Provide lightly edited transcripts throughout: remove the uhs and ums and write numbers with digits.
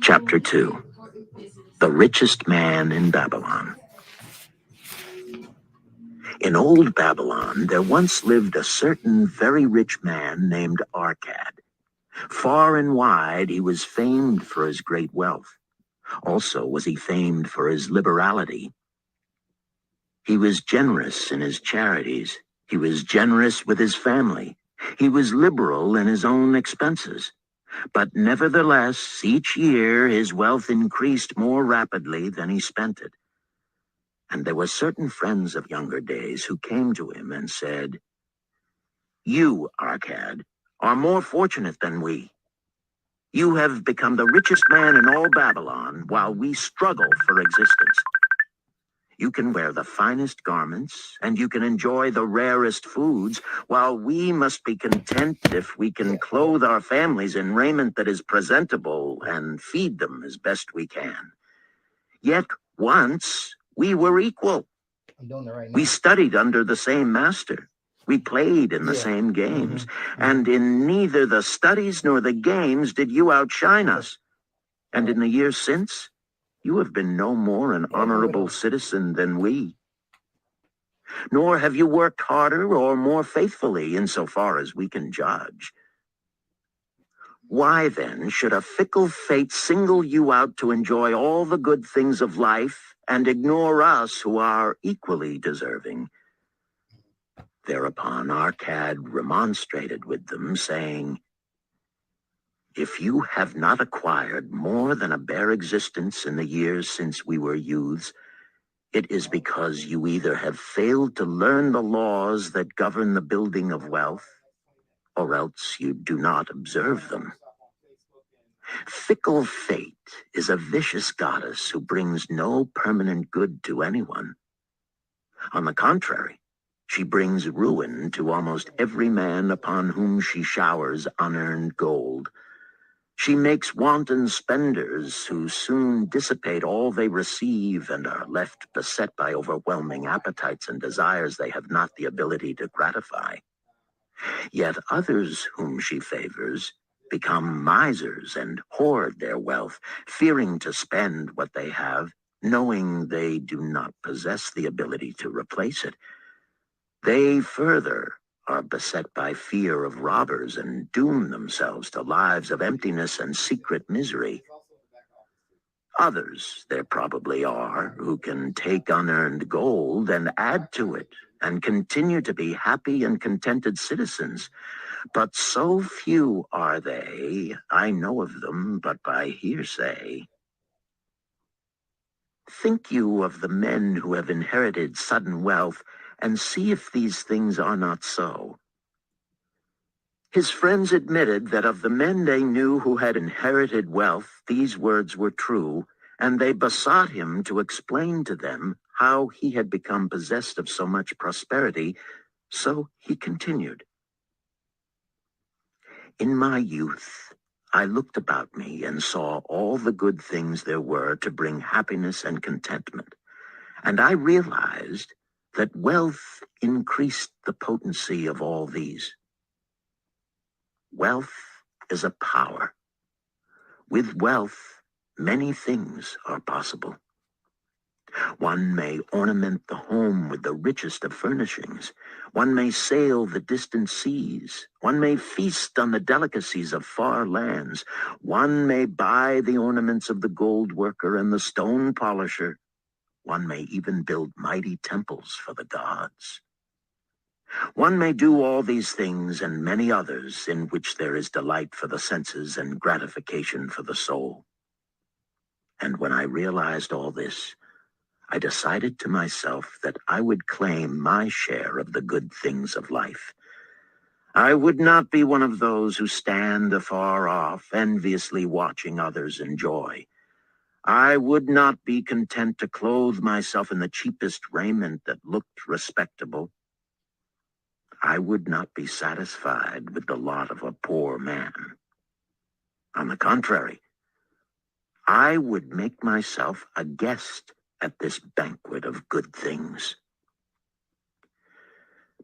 Chapter 2. The Richest Man in Babylon. In old Babylon, there once lived a certain very rich man named Arcad. Far and wide, he was famed for his great wealth. Also was he famed for his liberality. He was generous in his charities. He was generous with his family. He was liberal in his own expenses. But nevertheless, each year his wealth increased more rapidly than he spent it. And there were certain friends of younger days who came to him and said, "You, Arcad, are more fortunate than we. You have become the richest man in all Babylon while we struggle for existence. You can wear the finest garments, and you can enjoy the rarest foods, while we must be content if we can clothe our families in raiment that is presentable and feed them as best we can. Yet once we were equal. I'm doing it right now. We studied under the same master. We played in the same games, and in neither the studies nor the games did you outshine us. And in the years since, you have been no more an honorable citizen than we. Nor have you worked harder or more faithfully insofar as we can judge. Why then should a fickle fate single you out to enjoy all the good things of life and ignore us who are equally deserving?" Thereupon Arcad remonstrated with them, saying, "If you have not acquired more than a bare existence in the years since we were youths, it is because you either have failed to learn the laws that govern the building of wealth, or else you do not observe them. Fickle fate is a vicious goddess who brings no permanent good to anyone. On the contrary, she brings ruin to almost every man upon whom she showers unearned gold. She makes wanton spenders who soon dissipate all they receive and are left beset by overwhelming appetites and desires they have not the ability to gratify. Yet others whom she favors become misers and hoard their wealth, fearing to spend what they have, knowing they do not possess the ability to replace it. They further are beset by fear of robbers and doom themselves to lives of emptiness and secret misery. Others there probably are who can take unearned gold and add to it and continue to be happy and contented citizens. But so few are they, I know of them but by hearsay. Think you of the men who have inherited sudden wealth, and see if these things are not so." His friends admitted that of the men they knew who had inherited wealth, these words were true, and they besought him to explain to them how he had become possessed of so much prosperity. So he continued, "In my youth, I looked about me and saw all the good things there were to bring happiness and contentment, and I realized that wealth increased the potency of all these. Wealth is a power. With wealth, many things are possible. One may ornament the home with the richest of furnishings. One may sail the distant seas. One may feast on the delicacies of far lands. One may buy the ornaments of the gold worker and the stone polisher. One may even build mighty temples for the gods. One may do all these things and many others in which there is delight for the senses and gratification for the soul. And when I realized all this, I decided to myself that I would claim my share of the good things of life. I would not be one of those who stand afar off, enviously watching others enjoy. I would not be content to clothe myself in the cheapest raiment that looked respectable. I would not be satisfied with the lot of a poor man. On the contrary, I would make myself a guest at this banquet of good things."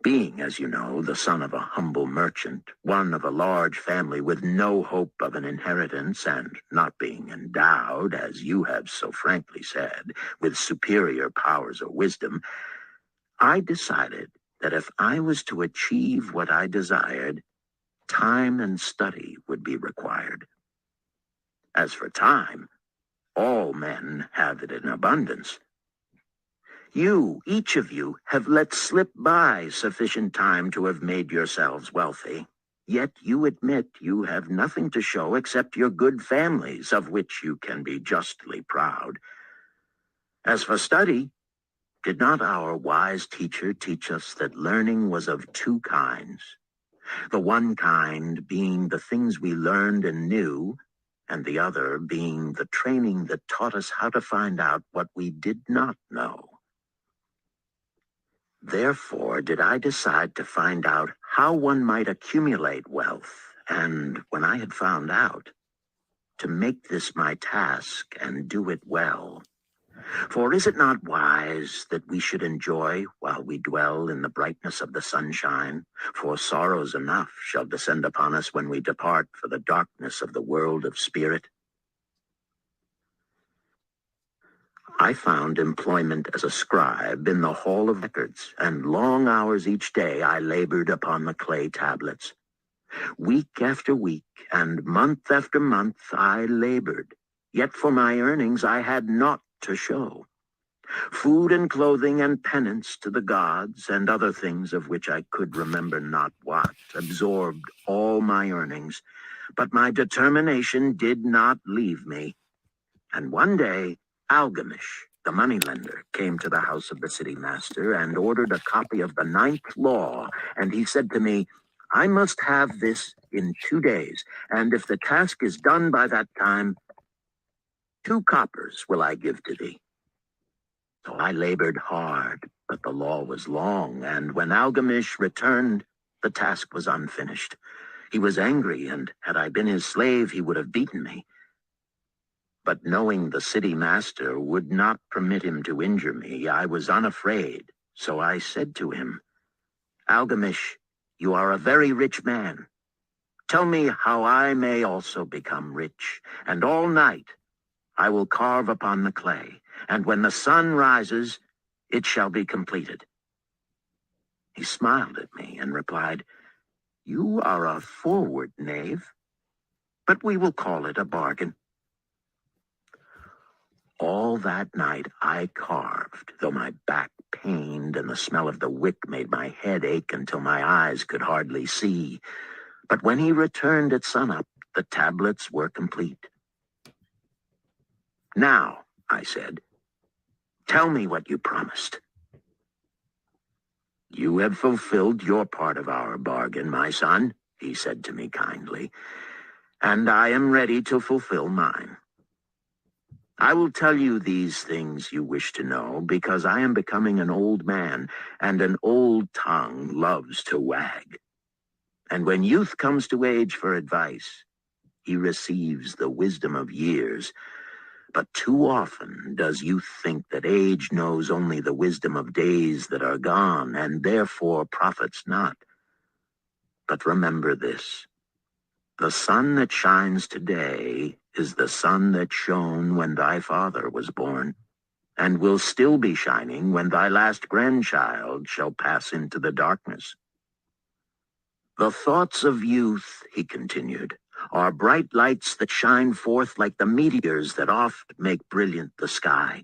Being, as you know, the son of a humble merchant, one of a large family with no hope of an inheritance, and not being endowed, as you have so frankly said, with superior powers or wisdom, I decided that if I was to achieve what I desired, time and study would be required. As for time, all men have it in abundance. You, each of you, have let slip by sufficient time to have made yourselves wealthy. Yet you admit you have nothing to show except your good families, of which you can be justly proud. As for study, did not our wise teacher teach us that learning was of two kinds? The one kind being the things we learned and knew, and the other being the training that taught us how to find out what we did not know. Therefore did I decide to find out how one might accumulate wealth, and when I had found out, to make this my task and do it well. For is it not wise that we should enjoy while we dwell in the brightness of the sunshine? For sorrows enough shall descend upon us when we depart for the darkness of the world of spirit. I found employment as a scribe in the hall of records, and long hours each day I labored upon the clay tablets. Week after week and month after month I labored, yet for my earnings I had naught to show. Food and clothing and penance to the gods and other things of which I could remember not what absorbed all my earnings, but my determination did not leave me. And one day, Algamish, the moneylender, came to the house of the city master and ordered a copy of the 9th law, and he said to me, I must have this in 2 days, and if the task is done by that time, 2 coppers will I give to thee. So I labored hard, but the law was long, and when Algamish returned, the task was unfinished. He was angry, and had I been his slave, he would have beaten me. But knowing the city master would not permit him to injure me, I was unafraid. So I said to him, Algamish, you are a very rich man. Tell me how I may also become rich, and all night I will carve upon the clay, and when the sun rises, it shall be completed. He smiled at me and replied, You are a forward knave, but we will call it a bargain. All that night I carved, though my back pained and the smell of the wick made my head ache until my eyes could hardly see. But when he returned at sunup, the tablets were complete. Now, I said, tell me what you promised. You have fulfilled your part of our bargain, my son, he said to me kindly, and I am ready to fulfill mine. I will tell you these things you wish to know because I am becoming an old man, and an old tongue loves to wag. And when youth comes to age for advice, he receives the wisdom of years. But too often does youth think that age knows only the wisdom of days that are gone, and therefore profits not. But remember this. The sun that shines today is the sun that shone when thy father was born, and will still be shining when thy last grandchild shall pass into the darkness. The thoughts of youth, he continued, are bright lights that shine forth like the meteors that oft make brilliant the sky.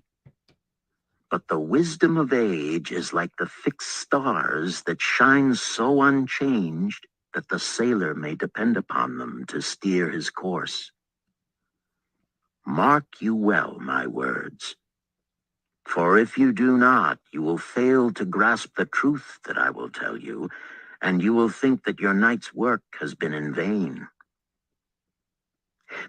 But the wisdom of age is like the fixed stars that shine so unchanged that the sailor may depend upon them to steer his course. Mark you well my words, for if you do not, you will fail to grasp the truth that I will tell you, and you will think that your night's work has been in vain.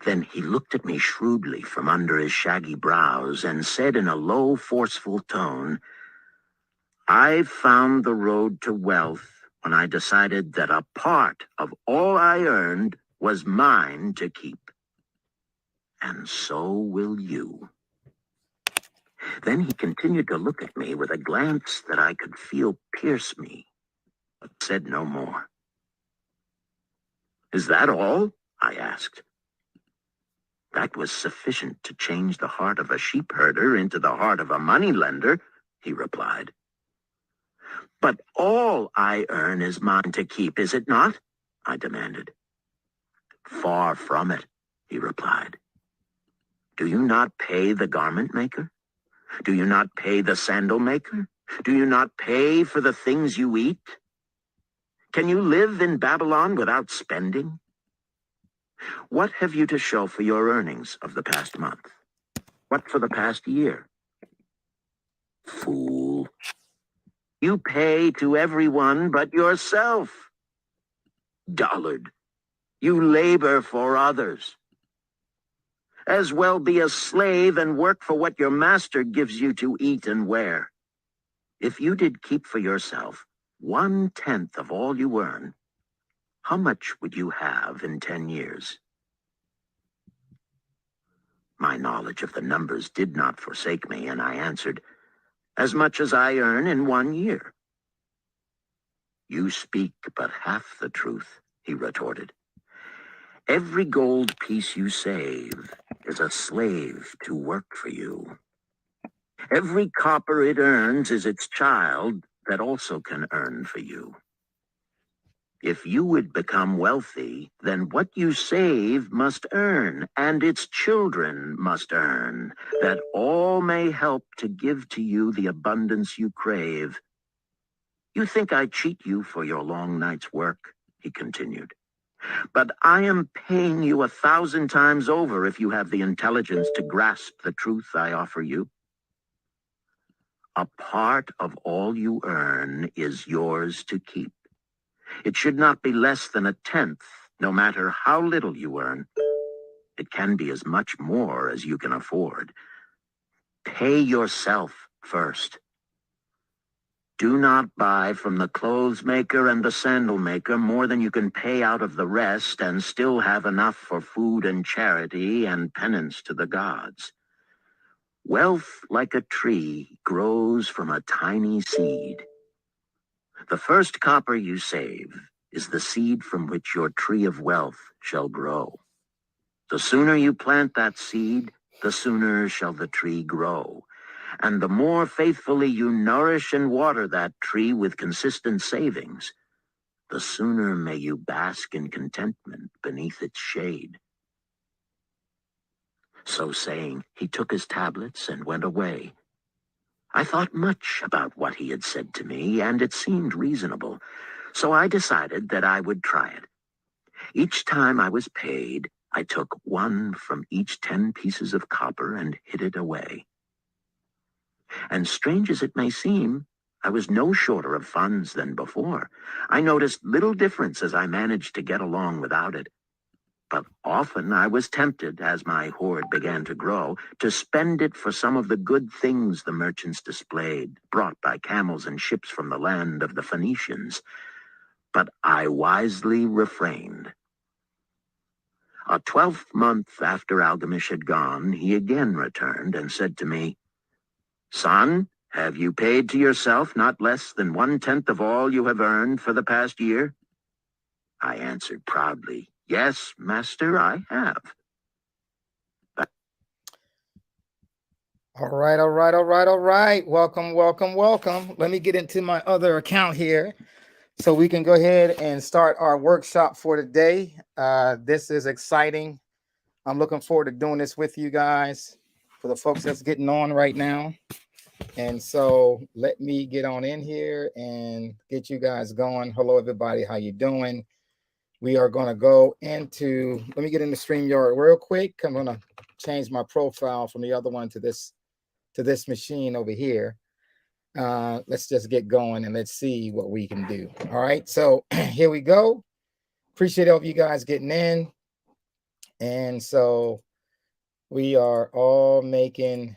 Then he looked at me shrewdly from under his shaggy brows and said in a low, forceful tone, I found the road to wealth when I decided that a part of all I earned was mine to keep. And so will you. Then he continued to look at me with a glance that I could feel pierce me. but said no more. "Is that all?" I asked. "That was sufficient to change the heart of a sheepherder into the heart of a moneylender," he replied. "But all I earn is mine to keep, is it not?" I demanded. "Far from it," he replied. "Do you not pay the garment maker? Do you not pay the sandal maker? Do you not pay for the things you eat? Can you live in Babylon without spending? What have you to show for your earnings of the past month? What for the past year? Fool. You pay to everyone but yourself. Dullard. You labor for others. As well be a slave and work for what your master gives you to eat and wear. If you did keep for yourself 1/10 of all you earn, how much would you have in 10 years? My knowledge of the numbers did not forsake me, and I answered, "As much as I earn in 1 year." "You speak but half the truth," he retorted. "Every gold piece you save is a slave to work for you. Every copper it earns is its child that also can earn for you. If you would become wealthy, then what you save must earn, and its children must earn, that all may help to give to you the abundance you crave. You think I cheat you for your long night's work," he continued, "but I am paying you 1,000 times over if you have the intelligence to grasp the truth I offer you. A part of all you earn is yours to keep. It should not be less than 1/10, no matter how little you earn. It can be as much more as you can afford. Pay yourself first. Do not buy from the clothes maker and the sandal maker more than you can pay out of the rest and still have enough for food and charity and penance to the gods. Wealth, like a tree, grows from a tiny seed. The first copper you save is the seed from which your tree of wealth shall grow. The sooner you plant that seed, the sooner shall the tree grow. And the more faithfully you nourish and water that tree with consistent savings, the sooner may you bask in contentment beneath its shade." So saying, he took his tablets and went away. I thought much about what he had said to me, and it seemed reasonable, so I decided that I would try it. Each time I was paid, I took one from each 10 pieces of copper and hid it away. And strange as it may seem, I was no shorter of funds than before. I noticed little difference as I managed to get along without it. But often I was tempted, as my hoard began to grow, to spend it for some of the good things the merchants displayed, brought by camels and ships from the land of the Phoenicians. But I wisely refrained. A 12th month after Algamish had gone, he again returned and said to me, "Son, have you paid to yourself not less than 1/10 of all you have earned for the past year?" I answered proudly, "Yes, master, I have." All right, all right, all right, all right. Welcome, welcome, welcome. Let me get into my other account here so we can go ahead and start our workshop for today. This is exciting. I'm looking forward to doing this with you guys, for the folks that's getting on right now. And so let me get on in here and get you guys going. Hello, everybody. How you doing? We are going to go into, let me get into StreamYard real quick. I'm going to change my profile from the other one to this machine over here. Let's just get going and let's see what we can do. All right, so here we go. Appreciate all of you guys getting in. And so we are all making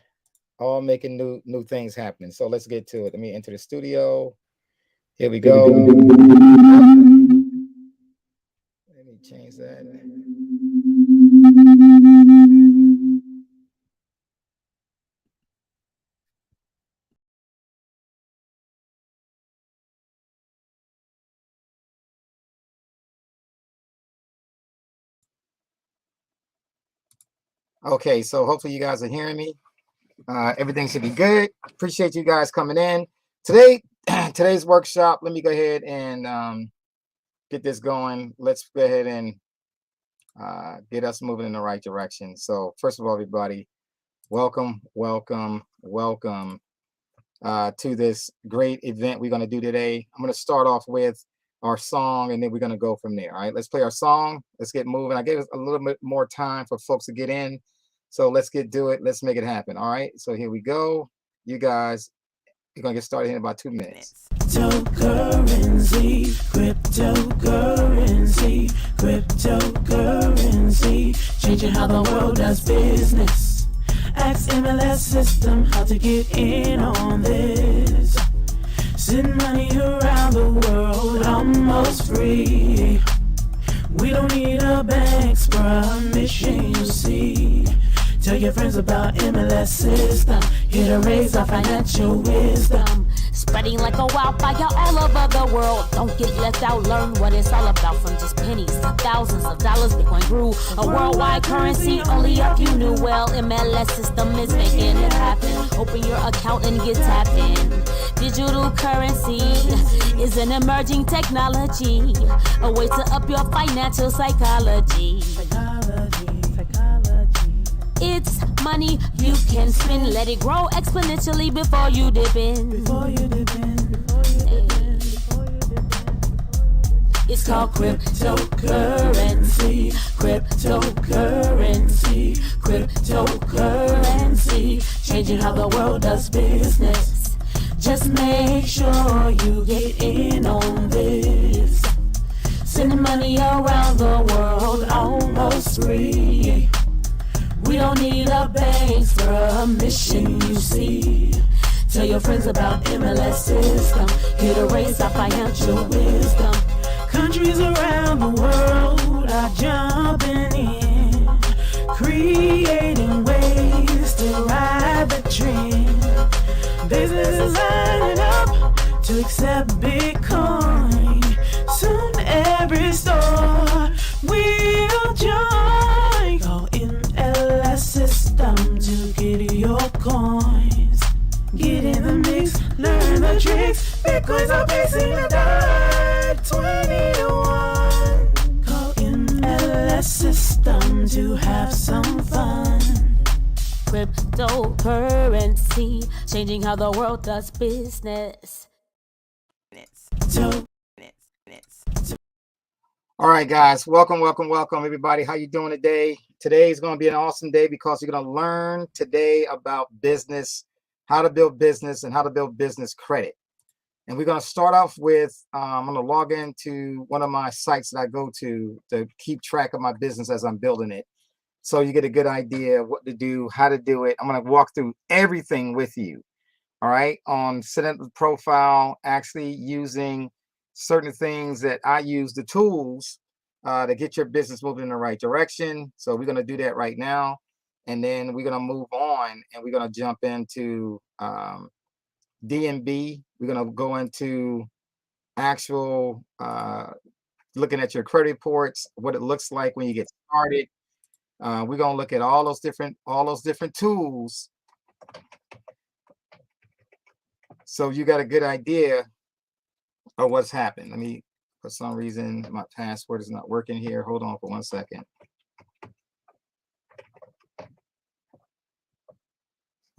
new things happening. So let's get to it. Let me enter the studio. Here we go. Let me change that. Okay, so hopefully you guys are hearing me. Everything should be good. Appreciate you guys coming in today. Today's workshop. Let me go ahead and get this going. Let's go ahead and get us moving in the right direction. So first of all, everybody, welcome to this great event we're going to do today. I'm going to start off with our song, and then we're going to go from there. All right, let's play our song. Let's get moving. I gave us a little bit more time for folks to get in, so let's do it. Let's make it happen. All right, so here we go. You guys, we're going to get started in about 2 minutes. Cryptocurrency, changing how the world does business. Ask MLS system how to get in on this. Send money around the world almost free. We don't need a bank's permission, you see. Tell your friends about MLS system. Here to raise our financial wisdom. Spreading like a wildfire all over the world. Don't get left out, learn what it's all about. From just pennies to thousands of dollars, Bitcoin grew a worldwide currency. Only a few knew well. MLS system is making it happen. Open your account and get tapped in. Digital currency is an emerging technology, a way to up your financial psychology. It's money you can spend. Let it grow exponentially before you dip in. It's called cryptocurrency. Cryptocurrency, changing how the world does business. Just make sure you get in on this. Sending money around the world almost free. We don't need a bank's permission, you see. Tell your friends about MLS system. Here to raise our financial wisdom. Countries around the world are jumping in, creating ways to ride the trend. Businesses lining up to accept Bitcoin. Soon every store will join. Call MLS system to get your coins. Get in the mix, learn the tricks. Bitcoins are facing the dive 20 to 1. Call MLS system to have some fun. Cryptocurrency, changing how the world does business. All right, guys, welcome everybody. How you doing today? Today is going to be an awesome day because you're going to learn today about business, how to build business, and how to build business credit. And we're going to start off with, I'm going to log into one of my sites that I go to keep track of my business as I'm building it. So you get a good idea of what to do, how to do it. I'm going to walk through everything with you. All right, on setting up the profile, actually using certain things that I use, the tools to get your business moving in the right direction. So we're going to do that right now. And then we're going to move on and we're going to jump into DMB. We're going to go into actual looking at your credit reports, what it looks like when you get started. We're going to look at all those different tools. So you got a good idea of what's happened. Let me, for some reason, my password is not working here. Hold on for 1 second.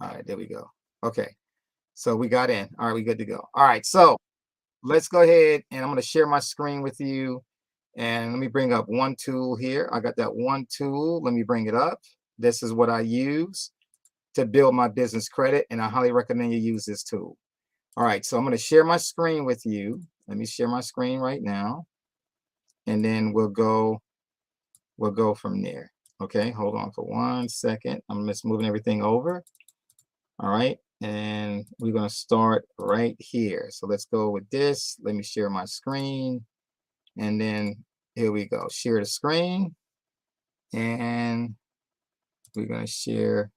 All right, there we go. Okay, so we got in. All right, we good to go. All right, so let's go ahead and I'm going to share my screen with you. And let me bring up one tool here. I got that one tool. Let me bring it up. This is what I use to build my business credit, and I highly recommend you use this tool. All right, so I'm going to share my screen with you. Let me share my screen right now, and then we'll go from there. Okay, hold on for 1 second. I'm just moving everything over. All right, and we're going to start right here. So let's go with this. Let me share my screen, and then here we go. Share the screen, and we're going to share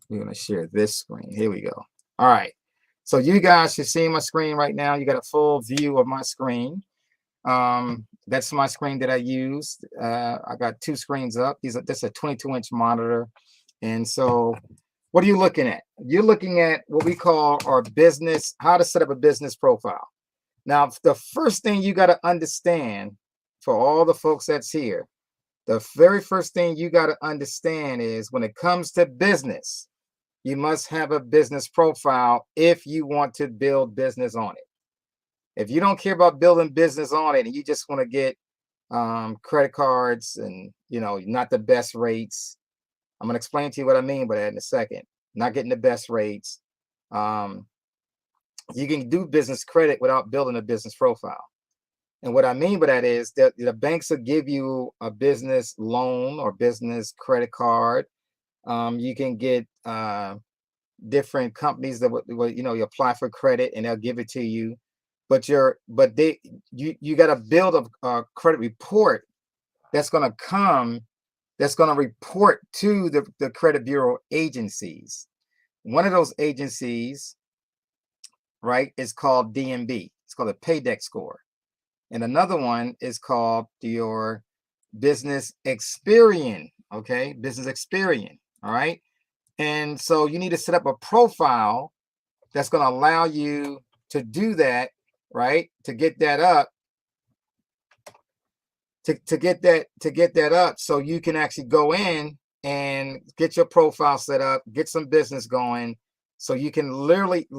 this screen. Here we go. All right, so you guys should see my screen right now. You got a full view of my screen. That's my screen that I used. I got two screens up. This is a 22-inch monitor. And so what are you looking at? You're looking at what we call our business, how to set up a business profile. Now, the first thing you got to understand for all the folks that's here, the very first thing you got to understand is when it comes to business, you must have a business profile if you want to build business on it. If you don't care about building business on it and you just want to get credit cards and, not the best rates, I'm going to explain to you what I mean by that in a second. Not getting the best rates. You can do business credit without building a business profile. And what I mean by that is that the banks will give you a business loan or business credit card. You can get different companies that you apply for credit and they'll give it to you. But you got to build a credit report that's going to report to the credit bureau agencies. One of those agencies, right, is called DMB. It's called a Paydex score. And another one is called your Business Experian. Okay, Business Experian. All right. And so you need to set up a profile that's going to allow you to do that. Right, to get that up, to get that up, so you can actually go in and get your profile set up, get some business going, so you can literally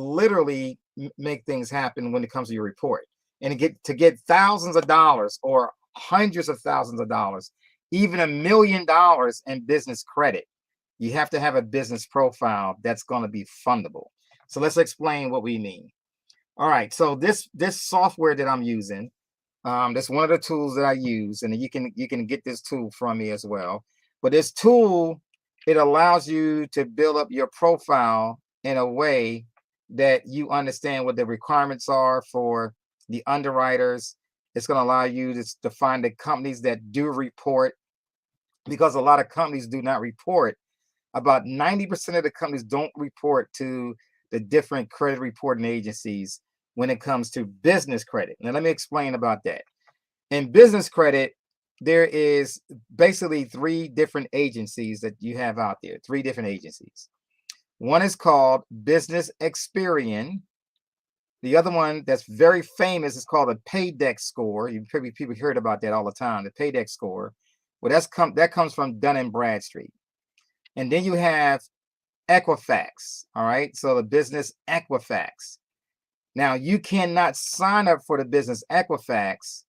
make things happen when it comes to your report, and to get thousands of dollars or hundreds of thousands of dollars, even $1 million in business credit. You have to have a business profile that's going to be fundable. So let's explain what we mean. All right, so this software that I'm using, that's one of the tools that I use, and you can get this tool from me as well. But this tool, it allows you to build up your profile in a way that you understand what the requirements are for the underwriters. It's going to allow you to find the companies that do report, because a lot of companies do not report. About 90% of the companies don't report to the different credit reporting agencies when it comes to business credit. Now, let me explain about that. In business credit, there is basically 3 different agencies that you have out there, 3 different agencies. One is called Business Experian. The other one that's very famous is called a Paydex score. People heard about that all the time, the Paydex score. Well, that comes from Dun & Bradstreet. And then you have Equifax, all right? So the Business Equifax. Now, you cannot sign up for the Business Equifax,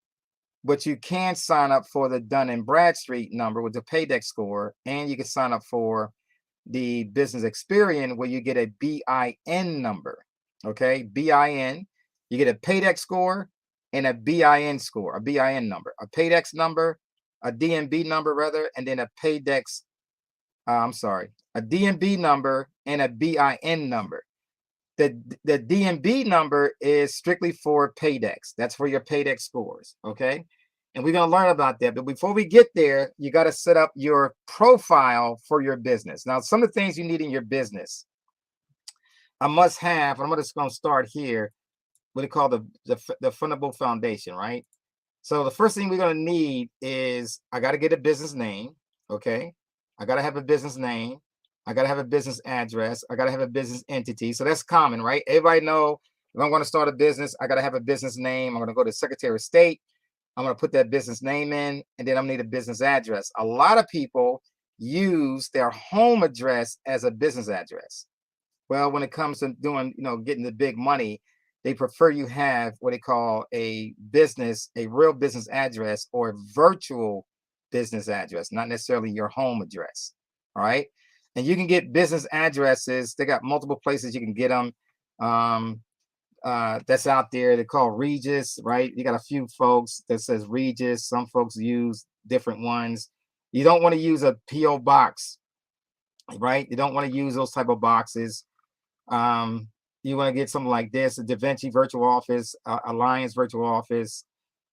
but you can sign up for the Dun & Bradstreet number with the Paydex score, and you can sign up for the Business Experian where you get a BIN number, okay? BIN, you get a Paydex score and a BIN score, a BIN number, a Paydex number, a DMB number rather, and then a Paydex, a DMB number and a BIN number. The DMB number is strictly for Paydex. That's for your Paydex scores, okay? And we're going to learn about that. But before we get there, you got to set up your profile for your business. Now, some of the things you need in your business, a must have, and I'm just going to start here, what they call the fundable foundation, right? So the first thing we're going to need is I got to get a business name, okay? I got to have a business name. I got to have a business address. I got to have a business entity. So that's common, right? Everybody know if I'm going to start a business, I got to have a business name. I'm going to go to Secretary of State. I'm going to put that business name in, and then I'm going to need a business address. A lot of people use their home address as a business address. Well, when it comes to doing, getting the big money, they prefer you have what they call a real business address or virtual business address, not necessarily your home address. All right. And you can get business addresses. They got multiple places you can get them. That's out there. They're called Regis, right? You got a few folks that says Regis. Some folks use different ones. You don't want to use a P.O. box, right? You don't want to use those type of boxes. You want to get something like this, a DaVinci virtual office, Alliance virtual office.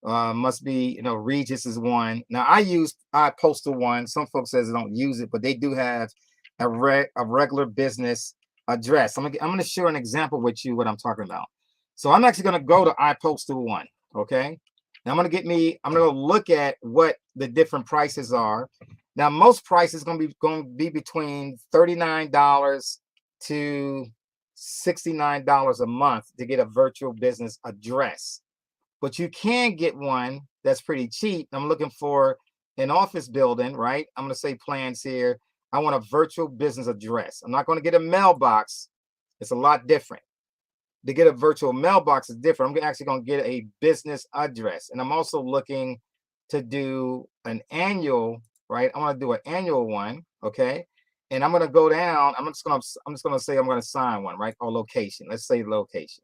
Must be, Regis is one. Now I use iPostal one. Some folks says they don't use it, but they do have a regular business address. I'm gonna share an example with you what I'm talking about. So I'm actually gonna go to iPostal one. Okay, And I'm gonna look at what the different prices are. Now, most prices going to be between $39 to $69 a month to get a virtual business address. But you can get one that's pretty cheap. I'm looking for an office building, right? I'm going to say plans here. I want a virtual business address. I'm not going to get a mailbox. It's a lot different. To get a virtual mailbox is different. I'm actually going to get a business address. And I'm also looking to do an annual, right? I want to do an annual one, okay? And I'm going to go down. I'm just going to say I'm going to sign one, right? Or location. Let's say location.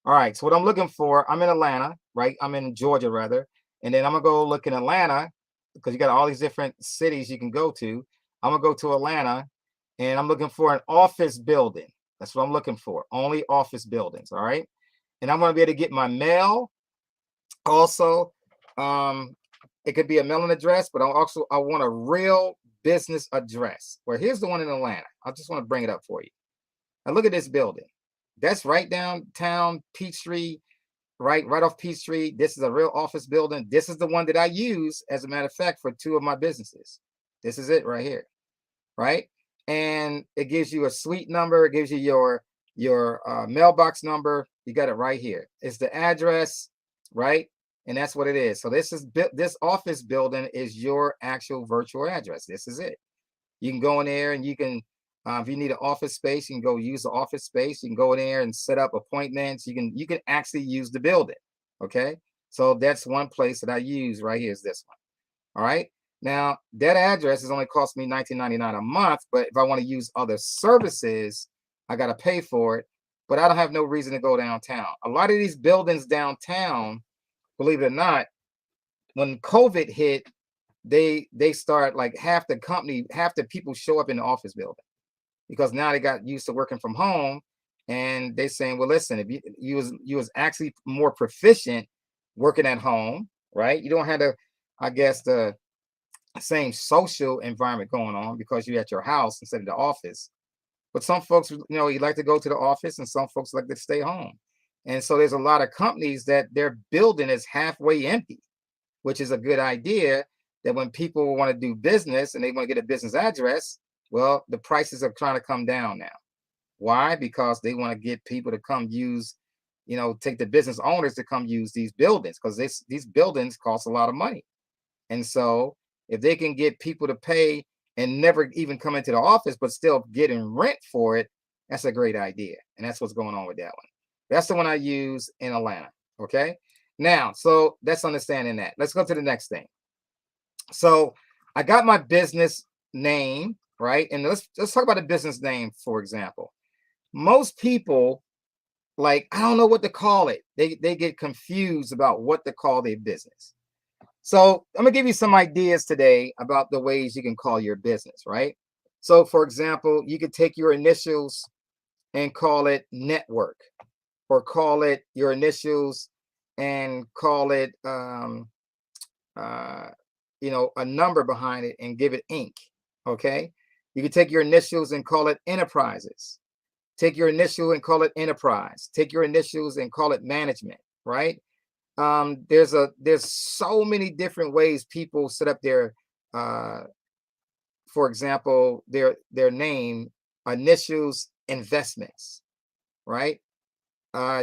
All right. So what I'm looking for, I'm in Atlanta, right? I'm in Georgia rather. And then I'm going to go look in Atlanta because you got all these different cities you can go to. I'm going to go to Atlanta and I'm looking for an office building. That's what I'm looking for. Only office buildings. All right. And I'm going to be able to get my mail. Also, it could be a mailing address, but I want a real business address. Well, here's the one in Atlanta. I just want to bring it up for you. Now look at this building. That's right downtown Peachtree, right off Peachtree. This is a real office building. This is the one that I use, as a matter of fact, for 2 of my businesses. This is it right here, right? And it gives you a suite number. It gives you your mailbox number. You got it right here. It's the address, right? And that's what it is. So this office building is your actual virtual address. This is it. You can go in there and you can, if you need an office space, you can go use the office space. You can go in there and set up appointments. You can actually use the building. Okay. So that's one place that I use right here is this one. All right. Now that address is only cost me $19.99 a month, but if I want to use other services, I got to pay for it. But I don't have no reason to go downtown. A lot of these buildings downtown, believe it or not, when COVID hit, they start like half the people show up in the office building because now they got used to working from home, and they saying, well, listen, if you was actually more proficient working at home, right? You don't have to, I guess, the same social environment going on because you're at your house instead of the office. But some folks, you like to go to the office, and some folks like to stay home. And so there's a lot of companies that their building is halfway empty, which is a good idea that when people want to do business and they want to get a business address, well, the prices are trying to come down now. Why? Because they want to get people to come use, take the business owners to come use these buildings because these buildings cost a lot of money. And so if they can get people to pay and never even come into the office, but still getting rent for it, that's a great idea. And that's what's going on with that one. That's the one I use in Atlanta. Okay. Now, so that's understanding that. Let's go to the next thing. So I got my business name, right? And let's talk about a business name, for example. Most people, I don't know what to call it. They get confused about what to call their business. So I'm gonna give you some ideas today about the ways you can call your business, right? So for example, you could take your initials and call it network, or call it your initials and call it a number behind it and give it Inc. Okay. You can take your initials and call it enterprises. Take your initial and call it enterprise. Take your initials and call it management, right? There's so many different ways people set up their for example, their name, initials, investments, right?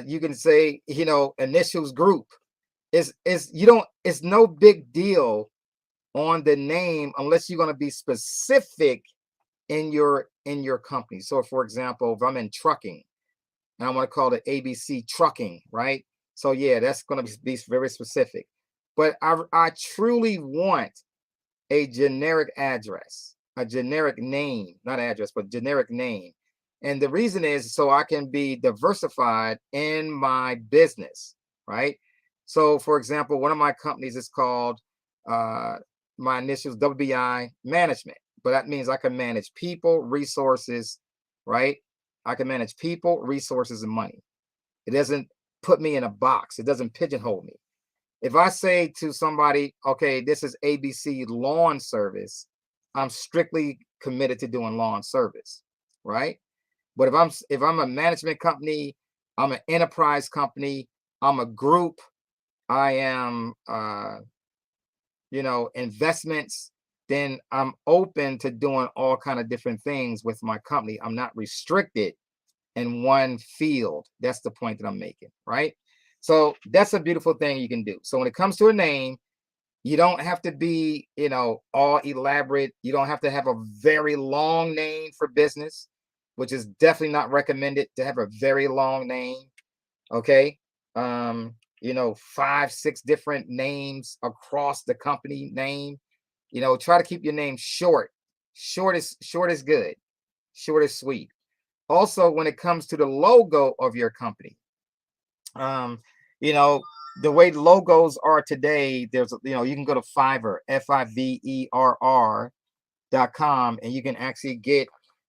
You can say, initials group. It's no big deal on the name unless you're going to be specific in your company. So for example, if I'm in trucking and I want to call it ABC Trucking, right? So yeah, that's going to be very specific. But I truly want a generic address, a generic name, not address, but generic name. And the reason is so I can be diversified in my business, right? So for example, one of my companies is called my initials WBI Management, but that means I can manage people, resources, right? I can manage people, resources, and money. It doesn't put me in a box. It doesn't pigeonhole me. If I say to somebody, okay, this is ABC Lawn Service, I'm strictly committed to doing lawn service, right? But if I'm a management company, I'm an enterprise company, I'm a group, I am, investments, then I'm open to doing all kind of different things with my company. I'm not restricted in one field. That's the point that I'm making, right? So that's a beautiful thing you can do. So when it comes to a name, you don't have to be, all elaborate. You don't have to have a very long name for business, which is definitely not recommended to have a very long name. Okay. 5, 6 different names across the company name. Try to keep your name short. Short is good. Short is sweet. Also, when it comes to the logo of your company, you know, the way logos are today, there's, you can go to Fiverr, FIVERR.com, and you can actually get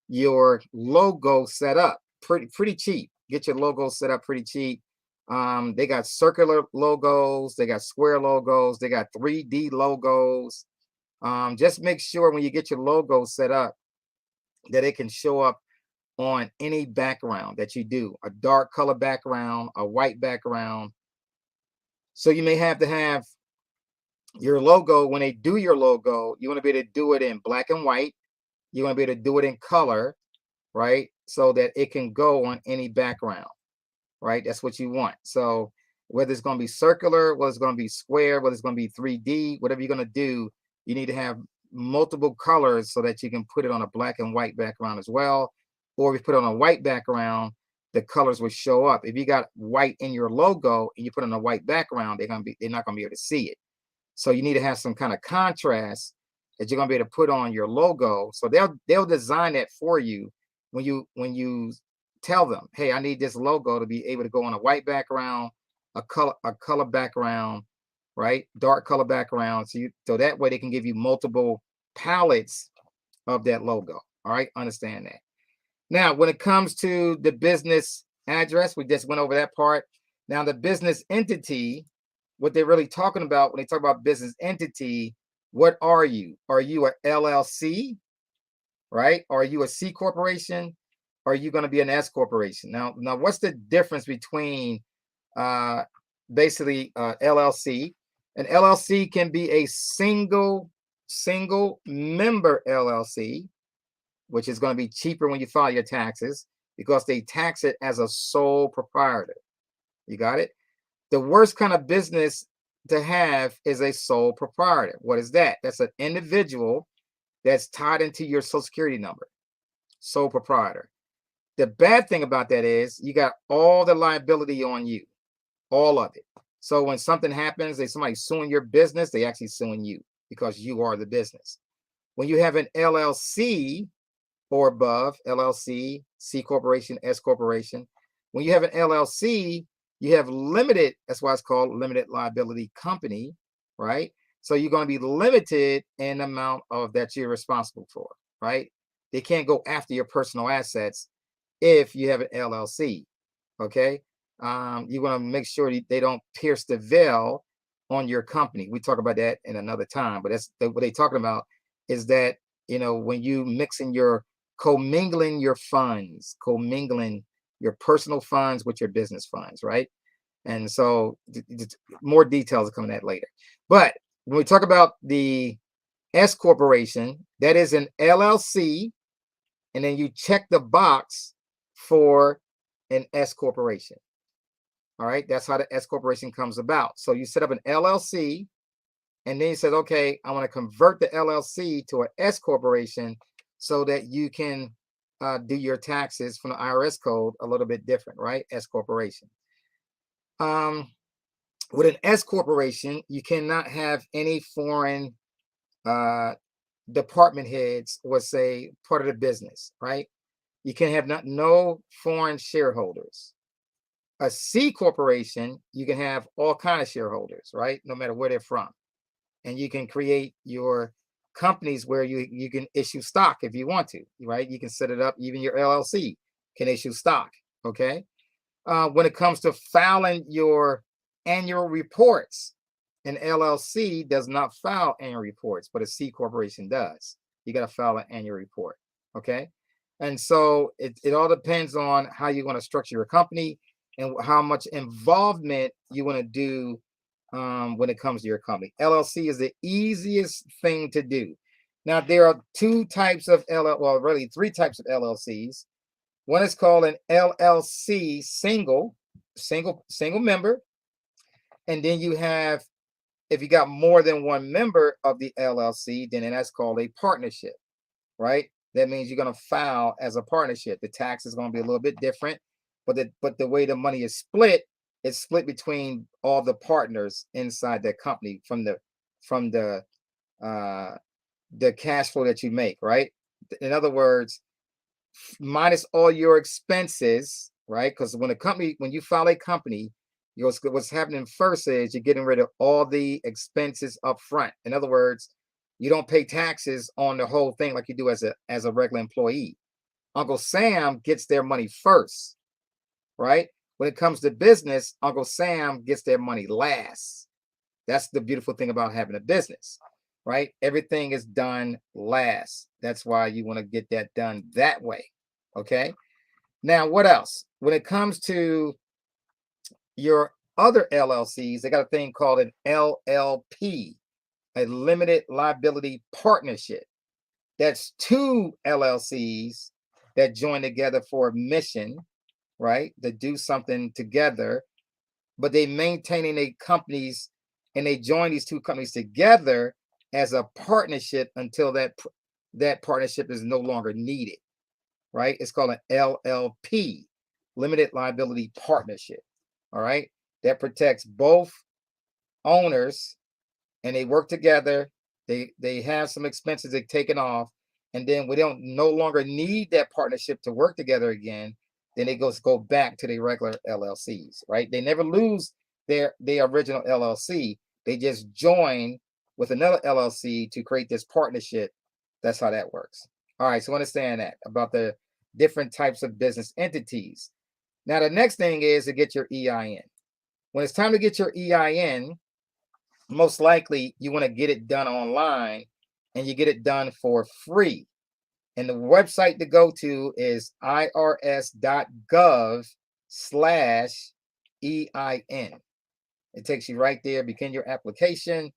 your logo set up pretty cheap. Get your logo set up pretty cheap. They got circular logos, they got square logos, they got 3D logos. Just make sure when you get your logo set up that it can show up on any background that you do, a dark color background, a white background. So you may have to have your logo, when they do your logo, you want to be able to do it in black and white. You want to be able to do it in color, right? So that it can go on any background, right? That's what you want. So whether it's going to be circular, whether it's going to be square, whether it's going to be 3D, whatever you're going to do, you need to have multiple colors so that you can put it on a black and white background as well. Or if you put it on a white background, the colors will show up. If you got white in your logo and you put it on a white background, they're not going to be able to see it. So you need to have some kind of contrast that you're going to be able to put on your logo. So they'll design that for you when you tell them, hey, I need this logo to be able to go on a white background, a color background, right? Dark color background. So that way they can give you multiple palettes of that logo. All right, understand that. Now, when it comes to the business address, we just went over that part. Now, the business entity, what they're really talking about when they talk about business entity, what are you? Are you a LLC, right? Are you a C corporation? Or are you going to be an S corporation? Now, what's the difference between basically LLC? An LLC can be a single member LLC, which is going to be cheaper when you file your taxes because they tax it as a sole proprietor. You got it? The worst kind of business to have is a sole proprietor. What is that? That's an individual that's tied into your Social Security number. Sole proprietor. The bad thing about that is you got all the liability on you, all of it. So when something happens, somebody's suing your business, they actually suing you because you are the business. When you have an LLC or above, LLC, C corporation, S corporation, when you have an LLC, you have limited, that's why it's called limited liability company, right? So you're going to be limited in the amount of that you're responsible for, right? They can't go after your personal assets if you have an LLC, okay? You want to make sure they don't pierce the veil on your company. We talk about that in another time, but that's what they're talking about is that, when you commingling your funds, commingling your personal funds with your business funds, right? And so more details are coming at later. But when we talk about the S corporation, that is an LLC, and then you check the box for an S corporation. All right, that's how the S corporation comes about. So you set up an LLC, and then you said, okay, I want to convert the LLC to an S corporation so that you can do your taxes from the IRS code a little bit different, right? S corporation. With an S corporation, you cannot have any foreign department heads or say part of the business, right? You can have no foreign shareholders. A C corporation, you can have all kinds of shareholders, right? No matter where they're from. And you can create your companies where you can issue stock if you want to, right? You can set it up, even your LLC can issue stock, okay? When it comes to filing your annual reports, an LLC does not file annual reports, but a C corporation does. You got to file an annual report, okay? And so it all depends on how you want to structure your company and how much involvement you want to do when it comes to your company. LLC is the easiest thing to do. Now, there are two types of well, really three types of LLCs. One is called an LLC single member. And then you have, if you got more than one member of the LLC, then that's called a partnership, right? That means you're going to file as a partnership. The tax is going to be a little bit different, but the way the money is split, it's split between all the partners inside that company from the cash flow that you make, right? In other words, minus all your expenses, right? Because when you file a company, what's happening first is you're getting rid of all the expenses up front. In other words, you don't pay taxes on the whole thing like you do as a regular employee. Uncle Sam gets their money first, right? When it comes to business, Uncle Sam gets their money last. That's the beautiful thing about having a business, right? Everything is done last. That's why you want to get that done that way, okay? Now, what else? When it comes to your other LLCs, they got a thing called an LLP, a limited liability partnership. That's two LLCs that join together for a mission, right? To do something together, but they maintaining a companies, and they join these two companies together as a partnership until that partnership is no longer needed, right? It's called an LLP, limited liability partnership. All right, that protects both owners, and they work together. They have some expenses they've taken off, and then we don't no longer need that partnership to work together again. Then they go back to their regular LLCs, right? They never lose their original LLC. They just join with another LLC to create this partnership. That's how that works. All right, so understand that about the different types of business entities. Now, the next thing is to get your EIN. When it's time to get your EIN, most likely you want to get it done online, and you get it done for free. And the website to go to is irs.gov/EIN. It takes you right there, begin your application.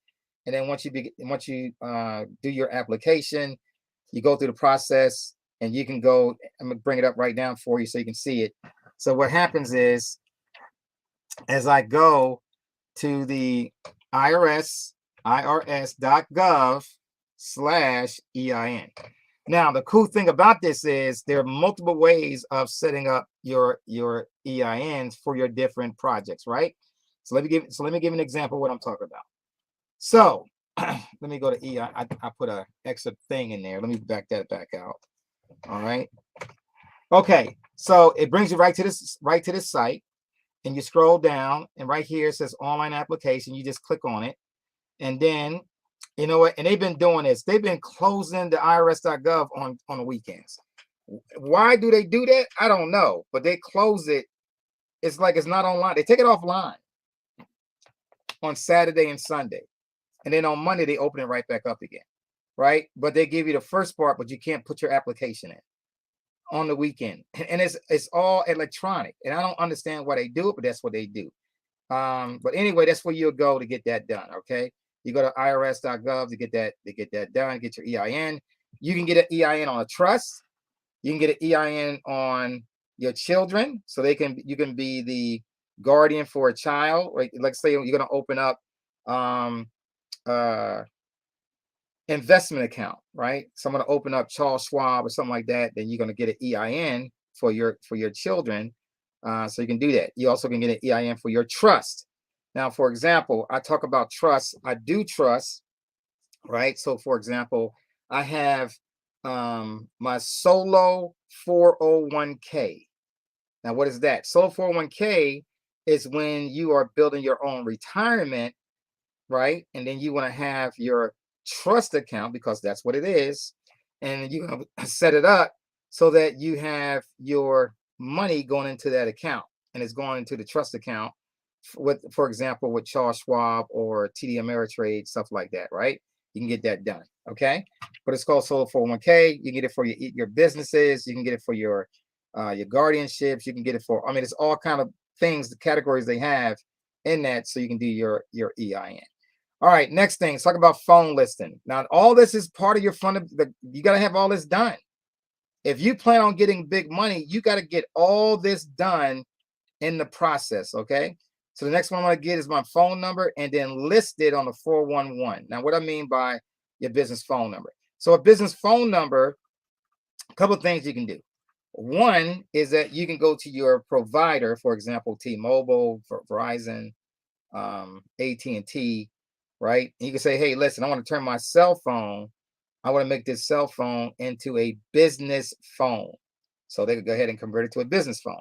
And then once you do your application, you go through the process, and you can go, I'm going to bring it up right now for you so you can see it. So what happens is, as I go to the irs.gov/EIN. Now, the cool thing about this is there are multiple ways of setting up your EINs for your different projects, right? So let me give an example of what I'm talking about. So let me go to EIN. I put an extra thing in there. Let me back out. All right. Okay, so it brings you right to this site, and you scroll down, and right here it says online application. You just click on it, and then you know what? And they've been doing this. They've been closing the irs.gov on the weekends. Why do they do that? I don't know, but they close it. It's like it's not online. They take it offline on Saturday and Sunday, and then on Monday they open it right back up again, right? But they give you the first part, but you can't put your application in on the weekend, and it's all electronic, and I don't understand why they do it, but that's what they do. But anyway, that's where you'll go to get that done. Okay, you go to irs.gov to get that done, get your EIN. You can get an EIN on a trust. You can get an EIN on your children, so you can be the guardian for a child. Right? Like say you're going to open up investment account, right? So I'm going to open up Charles Schwab or something like that. Then you're going to get an EIN for your children, so you can do that. You also can get an EIN for your trust. Now, for example, I talk about trust. I do trust, right? So, for example, I have my solo 401k. Now, what is that? Solo 401k is when you are building your own retirement, right? And then you want to have your trust account, because that's what it is, and you set it up so that you have your money going into that account, and it's going into the trust account for example, with Charles Schwab or TD Ameritrade, stuff like that, right? You can get that done, okay? But it's called Solo 401k. You can get it for your businesses. You can get it for your guardianships. You can get it for, I mean, it's all kind of things, the categories they have in that so you can do your EIN. All right, next thing, let's talk about phone listing. Now, all this is part of your you got to have all this done. If you plan on getting big money, you got to get all this done in the process, okay? So the next one I'm going to get is my phone number and then list it on the 411. Now, what I mean by your business phone number. So a business phone number, a couple of things you can do. One is that you can go to your provider, for example, T-Mobile, Verizon, AT&T, right? And you can say, hey, listen, I want to turn my cell phone. I want to make this cell phone into a business phone. So they could go ahead and convert it to a business phone,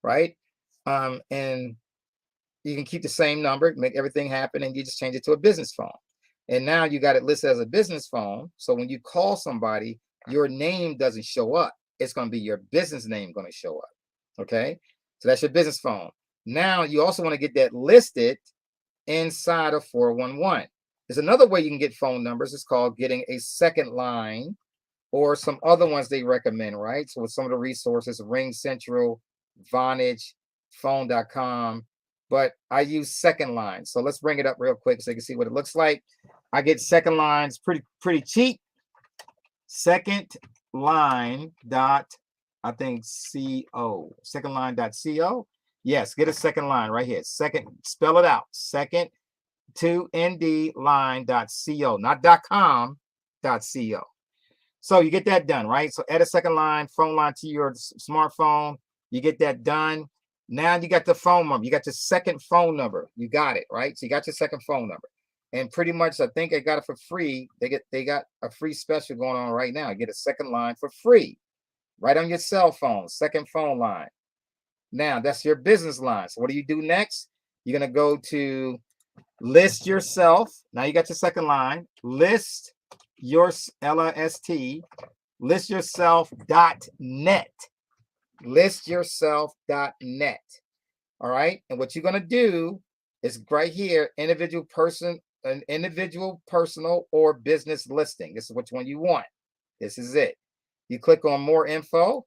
right? And you can keep the same number, make everything happen, and you just change it to a business phone. And now you got it listed as a business phone. So when you call somebody, your name doesn't show up. It's going to be your business name going to show up. Okay. So that's your business phone. Now you also want to get that listed inside of 411. There's another way you can get phone numbers. It's called getting a second line or some other ones they recommend, right? So with some of the resources, Ring Central, Vonage, phone.com, but I use second line. So let's bring it up real quick so you can see what it looks like. I get second lines pretty cheap. Second line dot, I think co. Second line dot co. Yes, get a second line right here. Second, spell it out. Second to nd line.co, not .com, .co. So you get that done, right? So add a second line, phone line to your smartphone. You get that done. Now you got the phone number. You got your second phone number. You got it, right? So you got your second phone number. And pretty much, I think I got it for free. They got a free special going on right now. Get a second line for free, right on your cell phone, second phone line. Now that's your business line. So what do you do next? You're gonna go to list yourself. Now you got your second line. List your LST. List yourself.net. List yourself.net. All right. And what you're gonna do is right here, individual person, an individual personal or business listing. This is which one you want. This is it. You click on more info,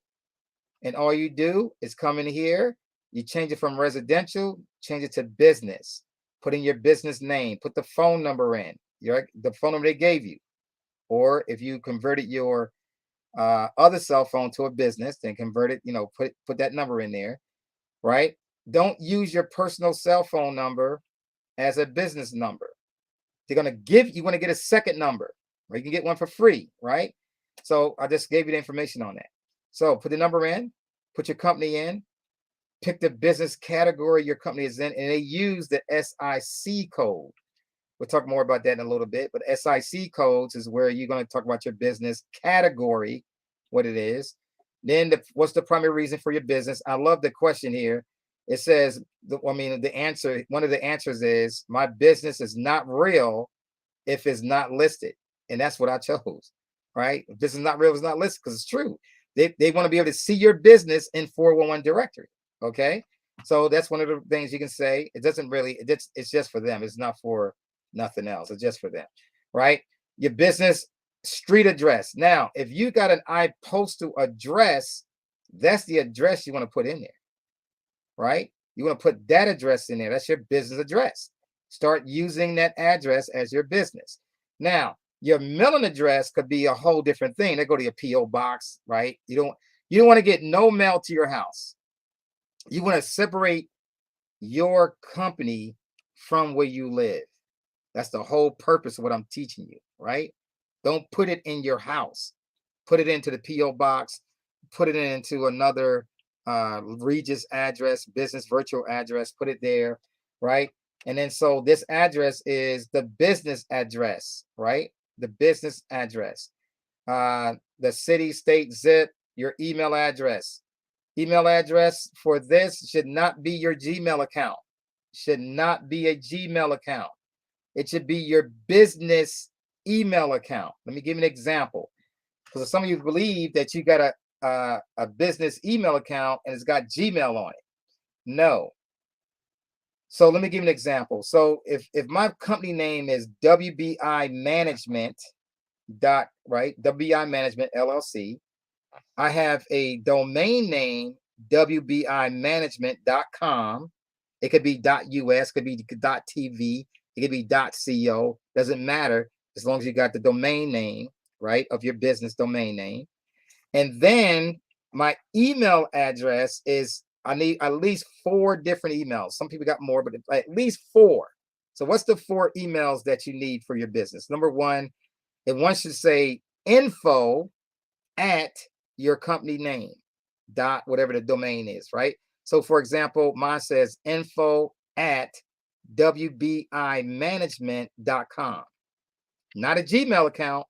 and all you do is come in here. You change it from residential, change it to business. Put in your business name. Put the phone number in. The phone number they gave you. Or if you converted your other cell phone to a business, then convert it. Put that number in there, right? Don't use your personal cell phone number as a business number. You want to get a second number, or you can get one for free, right? So I just gave you the information on that. So put the number in, put your company in, pick the business category your company is in, and they use the SIC code. We'll talk more about that in a little bit, but SIC codes is where you're going to talk about your business category, what it is. Then what's the primary reason for your business? I love the question here. It says, the answer, one of the answers is, my business is not real if it's not listed. And that's what I chose, right? If this is not real, it's not listed, because it's true. They want to be able to see your business in 411 directory, okay? So that's one of the things you can say. It doesn't really, it's just for them. It's not for nothing else. It's just for them, right? Your business street address. Now, if you got an iPostal address, that's the address you want to put in there. Right? You want to put that address in there. That's your business address. Start using that address as your business. Now, your mailing address could be a whole different thing. They go to your P.O. box, right? You don't want to get no mail to your house. You want to separate your company from where you live. That's the whole purpose of what I'm teaching you, right? Don't put it in your house. Put it into the P.O. box. Put it into another Regis address, business virtual address, put it there, right? And then so this address is the business address, right? The business address, the city, state, zip, your email address. Email address for this should not be your Gmail account. Should not be a Gmail account. It should be your business email account. Let me give you an example, because some of you believe that you got a business email account and it's got Gmail on it. No. So let me give you an example. So if my company name is WBI Management WBI Management LLC, I have a domain name WBImanagement.com, It could be .us, could be .tv, it could be .co. Doesn't matter as long as you got the domain name, right, of your business domain name. And then my email address is, I need at least 4 different emails. Some people got more, but at least 4. So what's the 4 emails that you need for your business? Number 1, it wants you to say info at your company name, dot whatever the domain is, right? So for example, mine says info at wbimanagement.com. Not a Gmail account,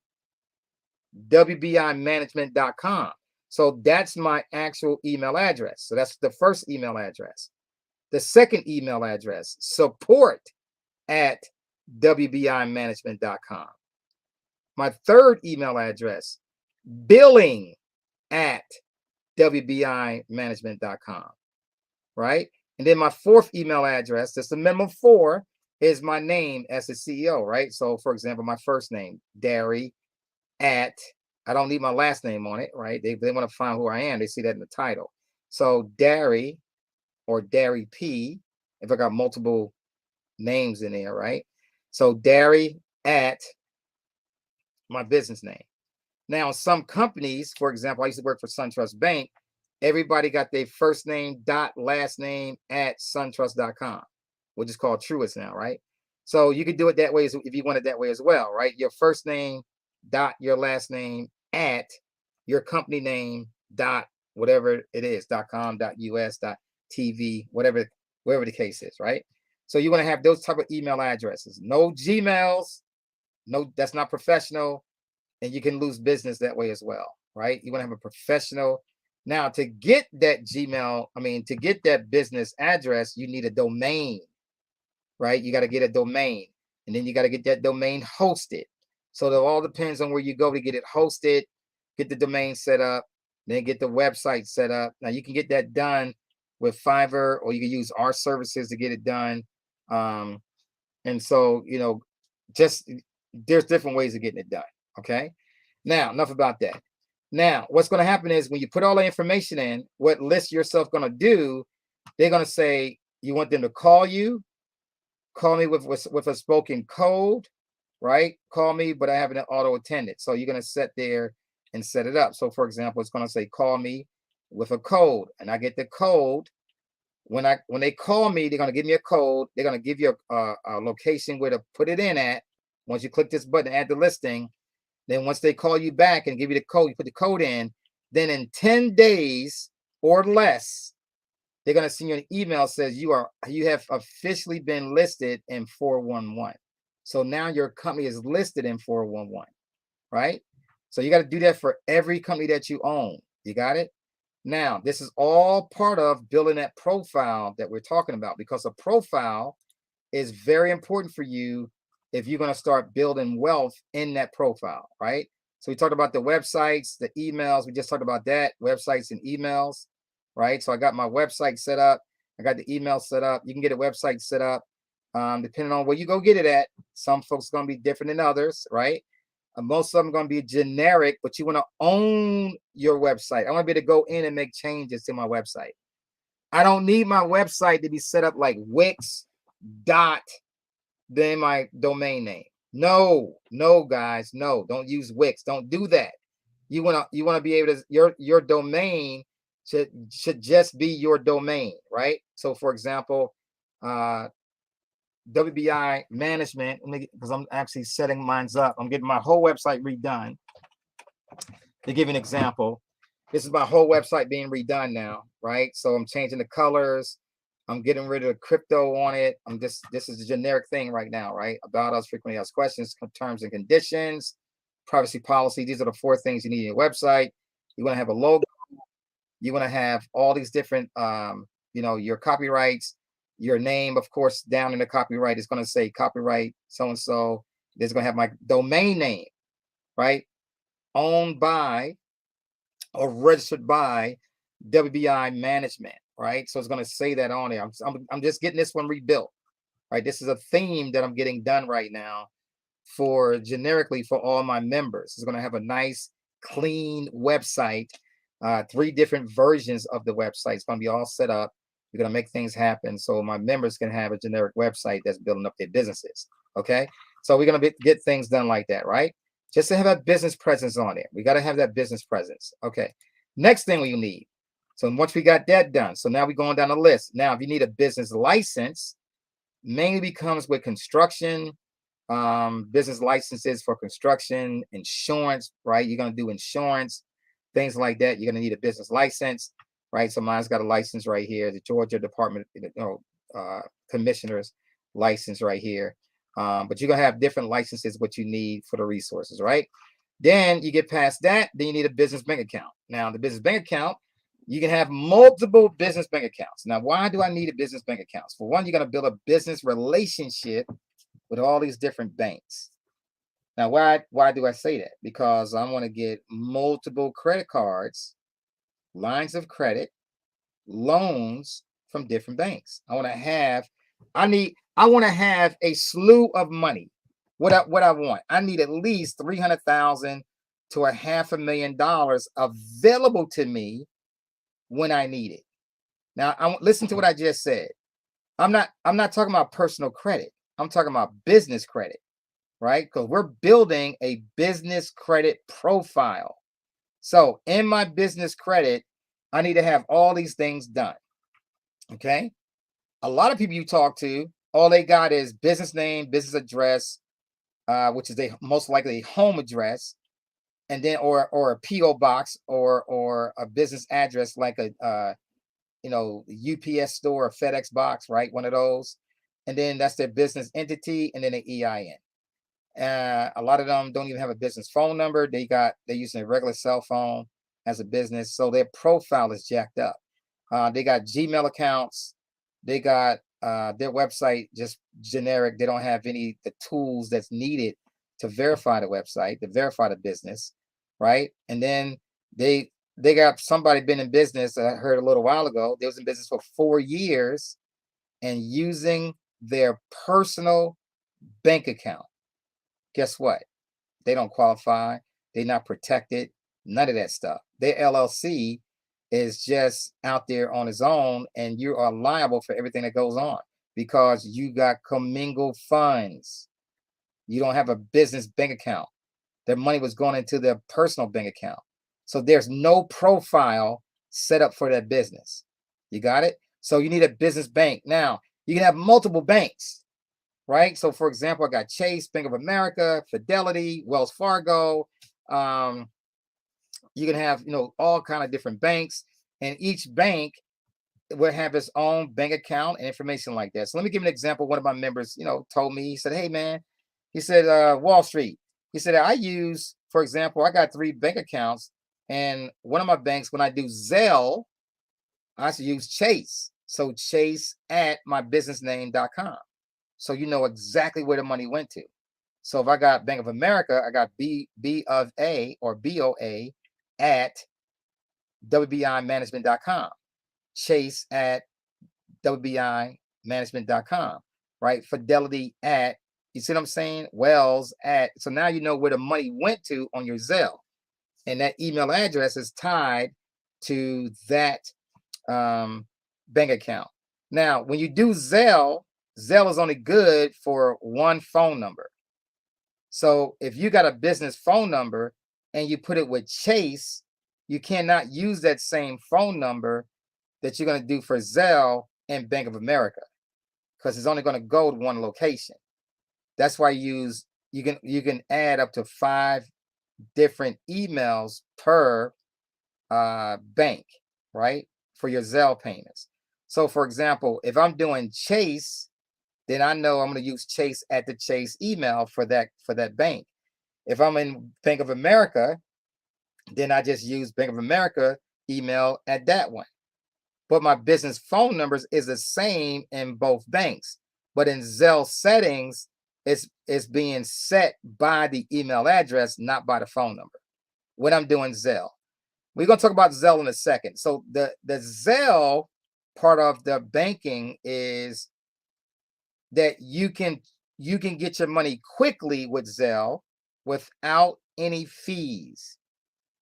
wbimanagement.com. So that's my actual email address. So that's the first email address. The second email address, support at wbimanagement.com. My third email address, billing at wbimanagement.com, right? And then my fourth email address, that's the minimum 4, is my name as the CEO, right? So for example, my first name, Derry at, I don't need my last name on it, right? They want to find who I am. They see that in the title. So Derry or Derry P, if I got multiple names in there, right? So Derry at my business name. Now, some companies, for example, I used to work for SunTrust Bank. Everybody got their first name dot last name at suntrust.com, which is called Truist now, right? So you could do it that way if you want it that way as well, right? Your first name dot your last name at your company name dot whatever it is, .com, .us, .tv, whatever the case is, right? So you want to have those type of email addresses. No Gmails, no, that's not professional, and you can lose business that way as well, right? You want to have a professional. Now, to get that to get that business address, you need a domain, right? You got to get a domain, and then you got to get that domain hosted. So it all depends on where you go to get it hosted, get the domain set up, then get the website set up. Now you can get that done with Fiverr, or you can use our services to get it done. And so, just there's different ways of getting it done. Okay. Now, enough about that. Now, what's going to happen is when you put all the information in, what list yourself going to do, they're going to say, you want them to call me with a spoken code, right? Call me, but I have an auto attendant. So you're going to sit there and set it up. So for example, it's going to say, call me with a code, and I get the code. When they call me, they're going to give me a code. They're going to give you a location where to put it in at. Once you click this button, add the listing. Then once they call you back and give you the code, you put the code in. Then in 10 days or less, they're going to send you an email that says you have officially been listed in 411. So now your company is listed in 411, right? So you got to do that for every company that you own. You got it? Now, this is all part of building that profile that we're talking about, because a profile is very important for you if you're going to start building wealth in that profile, right? So we talked about the websites, the emails. We just talked about that, websites and emails, right? So I got my website set up. I got the email set up. You can get a website set up depending on where you go get it at. Some folks are going to be different than others, right? Most of them are going to be generic, but you want to own your website. I want to be able to go in and make changes to my website. I don't need my website to be set up like Wix dot then my domain name. No, guys, no, don't use Wix. Don't do that. You want to be able to, your domain should just be your domain, right? So for example, WBI management, because I'm actually setting mine up. I'm getting my whole website redone. To give you an example, this is my whole website being redone now, right? So I'm changing the colors. I'm getting rid of the crypto on it. This is a generic thing right now, right? About us, frequently asked questions, terms and conditions, privacy policy. These are the 4 things you need in your website. You want to have a logo. You want to have all these different, your copyrights, your name, of course, down in the copyright is going to say copyright so-and-so. There's going to have my domain name, right? Owned by or registered by WBI Management, right? So it's going to say that on there. I'm just getting this one rebuilt, right? This is a theme that I'm getting done right now generically for all my members. It's going to have a nice, clean website, 3 different versions of the website. It's going to be all set up. We're going to make things happen so my members can have a generic website that's building up their businesses. Okay. So we're going to get things done like that, right? Just to have a business presence on it. We got to have that business presence. Okay. Next thing we need. So once we got that done, so now we're going down the list. Now, if you need a business license, mainly becomes with construction, business licenses for construction, insurance, right? You're going to do insurance, things like that. You're going to need a business license, right? So mine's got a license right here, the Georgia Department, Commissioner's license right here. But you're going to have different licenses, what you need for the resources, right? Then you get past that, then you need a business bank account. Now, the business bank account, you can have multiple business bank accounts. Now, why do I need a business bank account? For one, you're going to build a business relationship with all these different banks. Now, why do I say that? Because I want to get multiple credit cards, lines of credit, loans from different banks. I want to have a slew of money. What I want, I need at least $300,000 to $500,000 available to me when I need it. Now, listen to what I just said. I'm not talking about personal credit. I'm talking about business credit, right? Because we're building a business credit profile. So in my business credit, I need to have all these things done. Okay. A lot of people you talk to, all they got is business name, business address, which is most likely a home address, and then or a PO box or a business address like a UPS store or FedEx box, right? One of those, and then that's their business entity, and then an EIN. A lot of them don't even have a business phone number. They're using a regular cell phone as a business, so their profile is jacked up. They got Gmail accounts. They got their website just generic. They don't have the tools that's needed to verify the website, to verify the business, right? And then they got somebody been in business. I heard a little while ago, they was in business for 4 years and using their personal bank account. Guess what? They don't qualify. They're not protected. None of that stuff. Their LLC is just out there on its own, and you are liable for everything that goes on because you got commingled funds. You don't have a business bank account. Their money was going into their personal bank account. So there's no profile set up for that business. You got it? So you need a business bank. Now, you can have multiple banks, right? So for example, I got Chase, Bank of America, Fidelity, Wells Fargo. You can have, all kind of different banks, and each bank will have its own bank account and information like that. So let me give you an example. One of my members, told me, he said, hey man, he said, Wall Street. He said, for example, I got 3 bank accounts, and one of my banks, when I do Zelle, I should use Chase. So Chase at mybusinessname.com. So you know exactly where the money went to. So if I got Bank of America, I got B of A or BOA at WBImanagement.com. Chase at WBImanagement.com, right? Fidelity at, you see what I'm saying? Wells at, so now you know where the money went to on your Zelle. And that email address is tied to that bank account. Now, when you do Zelle is only good for one phone number. So if you got a business phone number and you put it with Chase, you cannot use that same phone number that you're going to do for Zelle and Bank of America, because it's only going to go to one location. That's why you can add up to 5 different emails per bank, right? For your Zelle payments. So for example, if I'm doing Chase, then I know I'm going to use Chase at the Chase email for that bank. If I'm in Bank of America, then I just use Bank of America email at that one. But my business phone numbers is the same in both banks. But in Zelle settings, it's being set by the email address, not by the phone number. When I'm doing Zelle, we're going to talk about Zelle in a second. So the Zelle part of the banking is that you can get your money quickly with Zelle without any fees.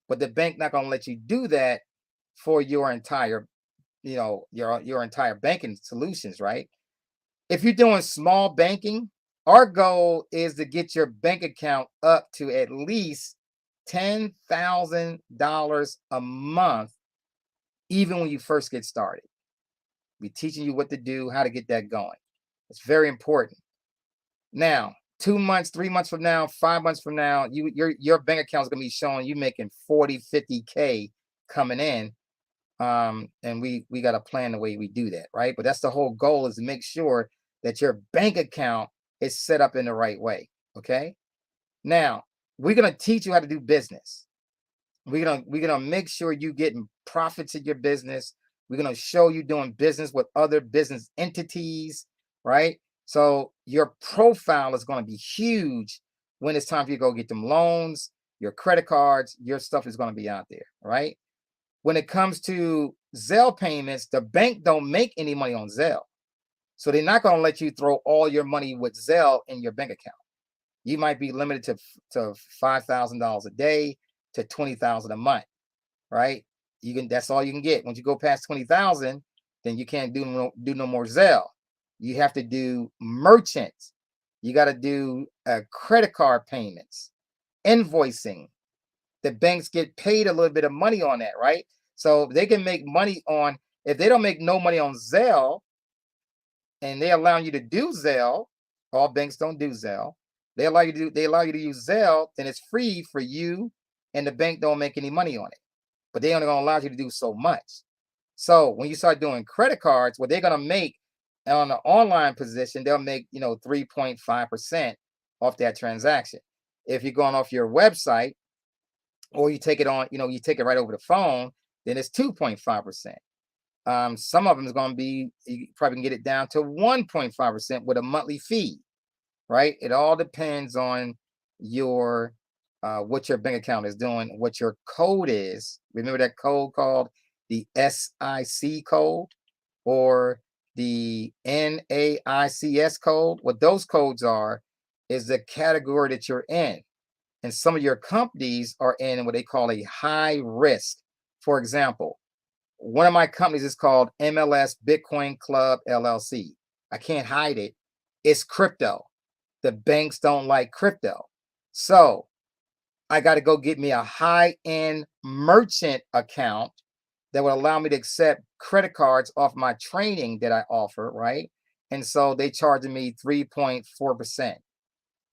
But the bank not going to let you do that for your entire your entire banking solutions, right? If you're doing small banking, our goal is to get your bank account up to at least $10,000 a month, even when you first get started. We're teaching you what to do, how to get that going. It's very important. Now, 2 months, 3 months from now, 5 months from now, your bank account is going to be showing you making 40, 50K coming in. And we got to plan the way we do that, right? But that's the whole goal, is to make sure that your bank account is set up in the right way. Okay. Now we're gonna teach you how to do business. We're gonna make sure you getting profits in your business. We're gonna show you doing business with other business entities, right? So your profile is gonna be huge when it's time for you to go get them loans, your credit cards, your stuff is gonna be out there, right? When it comes to Zelle payments, the bank don't make any money on Zelle. So they're not going to let you throw all your money with Zelle in your bank account. You might be limited to $5,000 a day to $20,000 a month, right? That's all you can get. Once you go past 20,000, then you can't do no more Zelle. You have to do merchant. You got to do credit card payments, invoicing. The banks get paid a little bit of money on that, right? So they can make money on, if they don't make no money on Zelle, and they allow you to do Zelle, all banks don't do Zelle. They allow you to use Zelle, then it's free for you, and the bank don't make any money on it. But they only gonna allow you to do so much. So when you start doing credit cards, what they're gonna make on the online position, they'll make 3.5% off that transaction. If you're going off your website, or you take it on, you take it right over the phone, then it's 2.5%. Some of them is going to be, you probably can get it down to 1.5% with a monthly fee, right? It all depends on your what your bank account is doing, what your code is. Remember that code called the SIC code or the NAICS code? What those codes are is the category that you're in. And some of your companies are in what they call a high risk. For example, one of my companies is called MLS Bitcoin Club LLC. I can't hide it. It's crypto. The banks don't like crypto. So I got to go get me a high-end merchant account that would allow me to accept credit cards off my training that I offer, right? And so they charging me 3.4%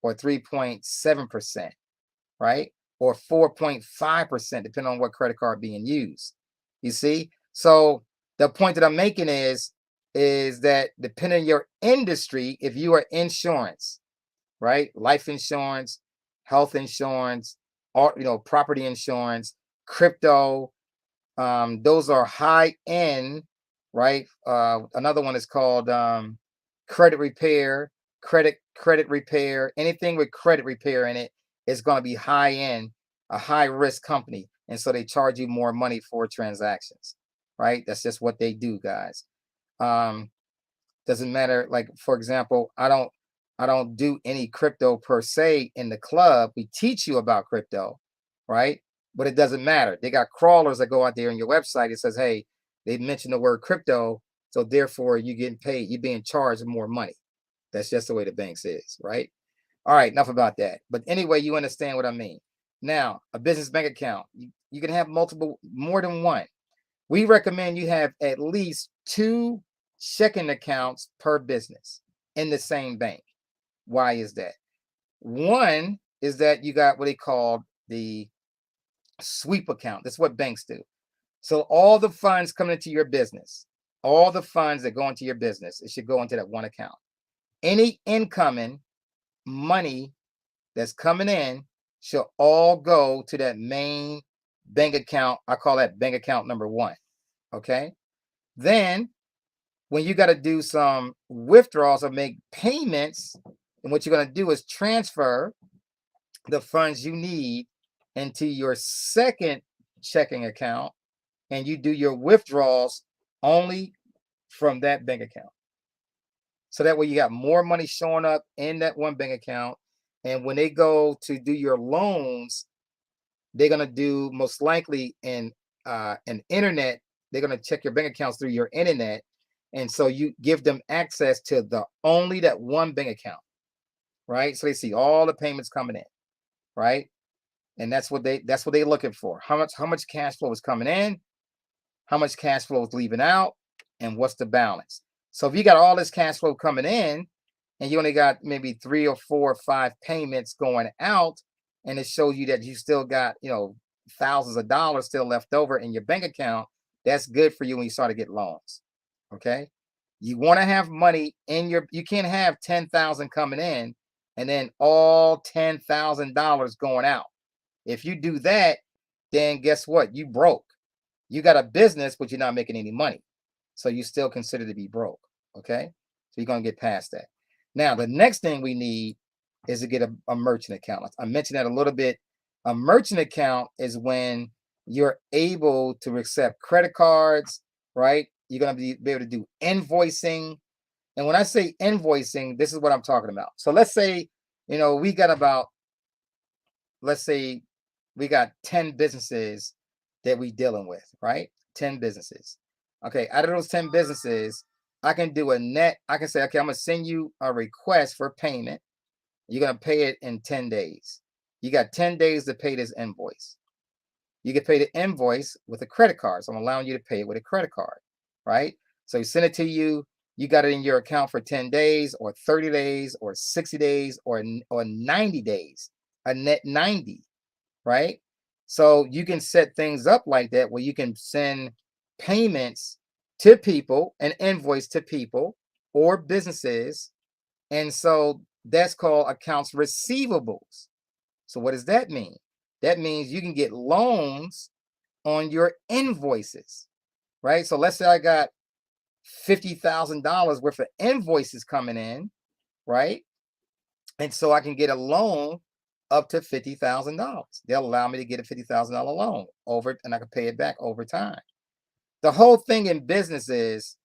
or 3.7%, right? Or 4.5%, depending on what credit card being used. You see? So the point that I'm making is that depending on your industry, if you are insurance, right? Life insurance, health insurance, or property insurance, crypto, those are high end, right? Another one is called credit repair, credit repair. Anything with credit repair in it is going to be high end, a high risk company, and so they charge you more money for transactions, right? That's just what they do, guys. Doesn't matter. Like, for example, I don't do any crypto per se in the club. We teach you about crypto, right? But it doesn't matter. They got crawlers that go out there on your website. It says, hey, they mentioned the word crypto, so therefore you're getting paid. You're being charged more money. That's just the way the banks is, right? All right, enough about that. But anyway, you understand what I mean. Now, a business bank account, you can have more than one. We recommend you have at least 2 checking accounts per business in the same bank. Why is that? One is that you got what they call the sweep account. That's what banks do. So all the funds coming into your business, all the funds that go into your business, it should go into that one account. Any incoming money that's coming in should all go to that main bank account. I call that bank account number 1. Okay. Then when you got to do some withdrawals or make payments, and what you're going to do is transfer the funds you need into your second checking account, and you do your withdrawals only from that bank account. So that way you got more money showing up in that one bank account. And when they go to do your loans, they're going to do most likely an internet they're going to check your bank accounts through your internet. And so you give them access to the only that one bank account, right? So they see all the payments coming in, right? And that's what they're looking for. How much cash flow is coming in, how much cash flow is leaving out, and what's the balance. So if you got all this cash flow coming in and you only got maybe 3 or 4 or 5 payments going out, and it shows you that you still got, thousands of dollars still left over in your bank account, that's good for you when you start to get loans. Okay. You want to have money in you can't have 10,000 coming in and then all $10,000 going out. If you do that, then guess what? You broke. You got a business, but you're not making any money. So you still consider to be broke. Okay. So you're going to get past that. Now, the next thing we need is to get a merchant account. I mentioned that a little bit. A merchant account is when you're able to accept credit cards, right? You're going to be able to do invoicing. And when I say invoicing, this is what I'm talking about. So let's say, we got 10 businesses that we dealing with, right? 10 businesses. Okay, out of those 10 businesses, I can do I can say, okay, I'm going to send you a request for payment. You're going to pay it in 10 days. You got 10 days to pay this invoice. You can pay the invoice with a credit card. So I'm allowing you to pay it with a credit card, right? So you send it to you. You got it in your account for 10 days or 30 days or 60 days or 90 days, a net 90, right? So you can set things up like that where you can send payments to people, an invoice to people or businesses. And so that's called accounts receivables. So what does that mean? That means you can get loans on your invoices, right? So let's say I got $50,000 worth of invoices coming in, right? And so I can get a loan up to $50,000. They'll allow me to get a $50,000 loan and I can pay it back over time. The whole thing in business is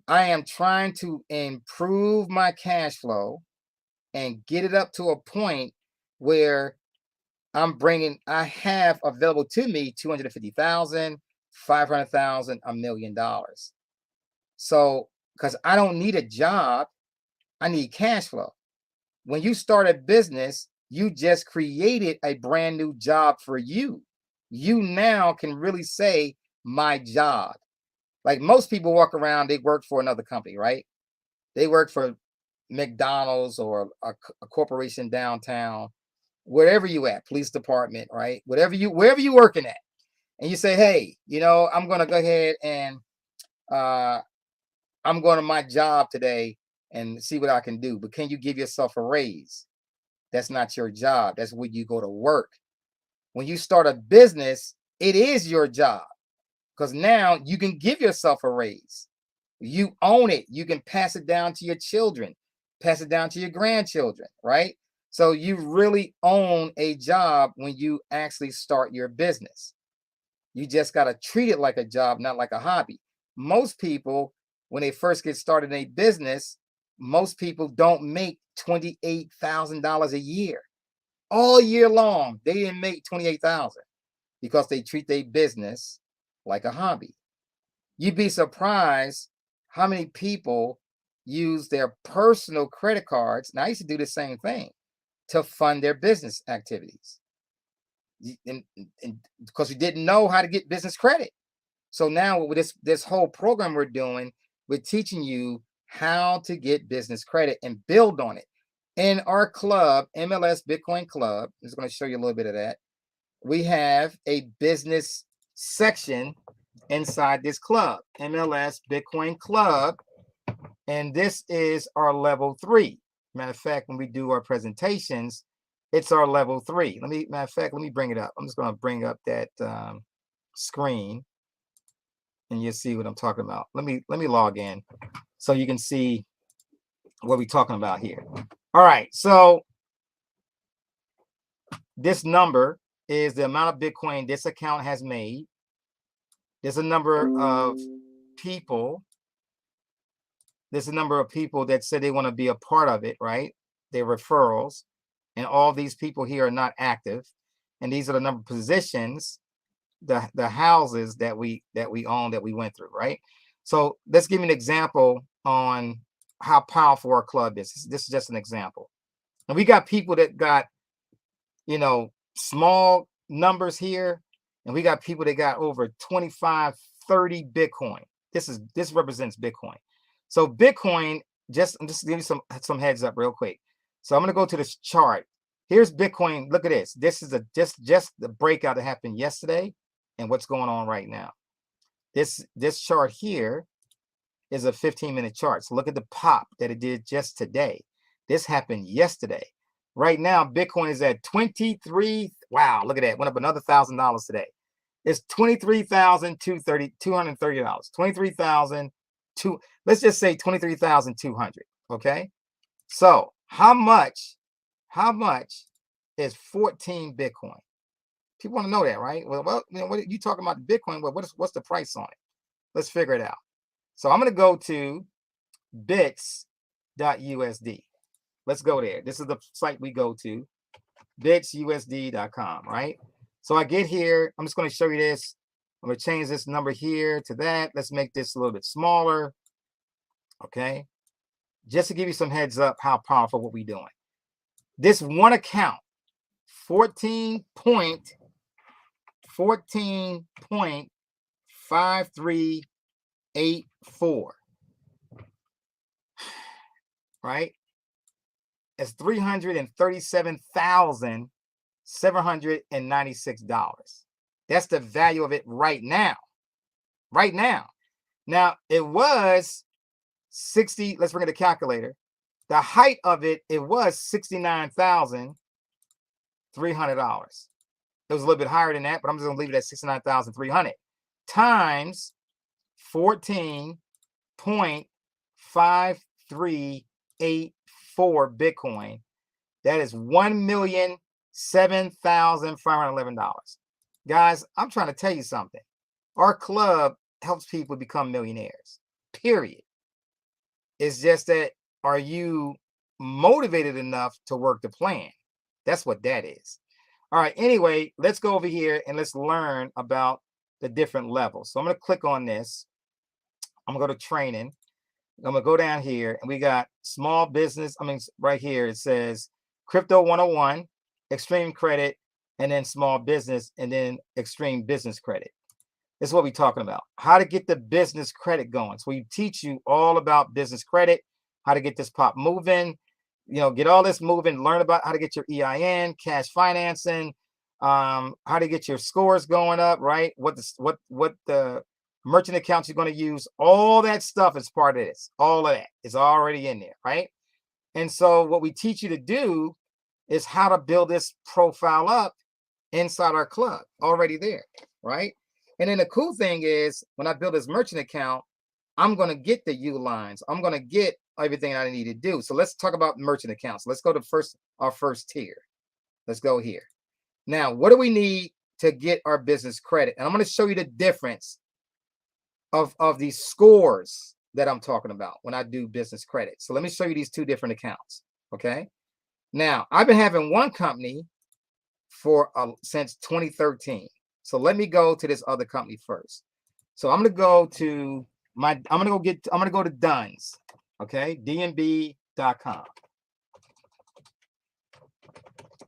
I am trying to improve my cash flow and get it up to a point where I have available to me 250,000, 500,000, $1 million. So, because I don't need a job, I need cash flow. When you start a business, you just created a brand new job for you. You now can really say my job. Like most people walk around, they work for another company, right? They work for McDonald's or a corporation downtown, wherever you at, police department, right? Wherever you working at. And you say, hey, I'm going to go ahead and I'm going to my job today and see what I can do. But can you give yourself a raise? That's not your job. That's where you go to work. When you start a business, it is your job because now you can give yourself a raise. You own it. You can pass it down to your children, pass it down to your grandchildren, right? So you really own a job when you actually start your business. You just got to treat it like a job, not like a hobby. Most people, when they first get started in a business, most people don't make $28,000 a year. All year long, they didn't make $28,000 because they treat their business like a hobby. You'd be surprised how many people use their personal credit cards. Now, I used to do the same thing to fund their business activities. And because we didn't know how to get business credit. So now with this whole program we're doing, we're teaching you how to get business credit and build on it. In our club, MLS Bitcoin Club, I'm just going to show you a little bit of that. We have a business section inside this club, MLS Bitcoin Club. And this is our level 3. Matter of fact, when we do our presentations, it's our level 3. Let me bring it up. I'm just going to bring up that screen and you'll see what I'm talking about. Let me log in so you can see what we're talking about here. All right. So this number is the amount of Bitcoin this account has made. There's a number of people. There's a number of people that said they want to be a part of it, right? They're referrals. And all these people here are not active. And these are the number of positions the houses that we own, that we went through, right? So let's give you an example on how powerful our club is. This is just an example. And we got people that got, you know, small numbers here, and we got people that got over 25, 30 Bitcoin. This represents Bitcoin. So Bitcoin, just give you some heads up real quick. So I'm going to go to this chart. Here's Bitcoin. Look at this. This is just the breakout that happened yesterday and what's going on right now. This chart here is a 15-minute chart. So look at the pop that it did just today. This happened yesterday. Right now, Bitcoin is at 23. Wow, look at that. Went up another $1,000 today. It's $23,230. 23,002. Let's just say 23,200. Okay. So how much is 14 Bitcoin? People want to know that, right? Well, you know, what are you talking about Bitcoin? Well, what's the price on it? Let's figure it out. So I'm going to go to bits.usd. Let's go there. This is the site we go to, bitsusd.com, right? So I get here. I'm just going to show you this. I'm going to change this number here to that. Let's make this a little bit smaller. Okay. Just to give you some heads up how powerful what we're doing. This one account, 14.5384, right? It's $337,796. That's the value of it right now. Right now. Now it was 60. Let's bring in the calculator. The height of it was $69,300. It was a little bit higher than that, but I'm just gonna leave it at 69,300 times 14.5384 Bitcoin. That is $1,007,511. Guys, I'm trying to tell you something. Our club helps people become millionaires. Period. It's just that, are you motivated enough to work the plan? That's what that is. All right. Anyway, let's go over here and let's learn about the different levels. So I'm going to click on this. I'm going to go to training. I'm going to go down here and we got small business. I mean, right here, it says Crypto 101, extreme credit, and then small business, and then extreme business credit. This is what we're talking about. How to get the business credit going. So we teach you all about business credit, how to get this pop moving, you know, get all this moving, learn about how to get your EIN, cash financing, how to get your scores going up, right? What the merchant accounts you're going to use, all that stuff is part of this. All of that is already in there, right? And so what we teach you to do is how to build this profile up inside our club, already there, right? And then the cool thing is when I build this merchant account, I'm going to get the U lines. I'm going to get everything I need to do. So let's talk about merchant accounts. Let's go to our first tier. Let's go here. Now, what do we need to get our business credit? And I'm going to show you the difference of these scores that I'm talking about when I do business credit. So let me show you these two different accounts. Okay. Now, I've been having one company for since 2013. So let me go to this other company first. So I'm going to go to I'm going to go to Duns. Okay. DNB.com.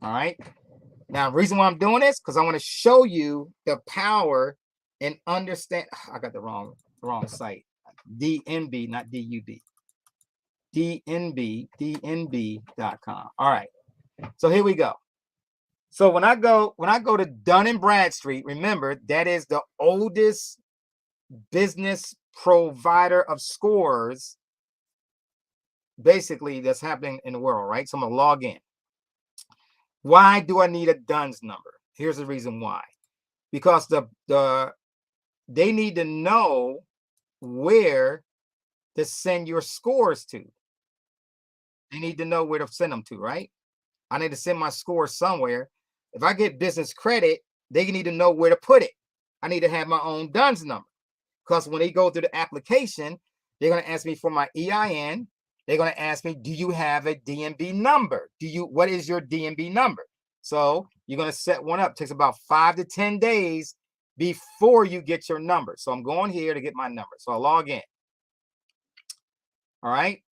All right. Now, the reason why I'm doing this, because I want to show you the power and understand. I got the wrong site. DNB, not DUB. DNB.com. All right. So here we go. So when I go to Dun & Bradstreet, remember that is the oldest business provider of scores, basically, that's happening in the world, right? So I'm gonna log in. Why do I need a DUNS number? Here's the reason why. Because they need to know where to send your scores to. They need to know where to send them to, right? I need to send my scores somewhere. If I get business credit, they need to know where to put it. I need to have my own DUNS number. Because when they go through the application, they're going to ask me for my EIN. They're going to ask me, do you have a DNB number? What is your DNB number? So you're going to set one up. It takes about 5 to 10 days before you get your number. So I'm going here to get my number. So I'll log in. All right.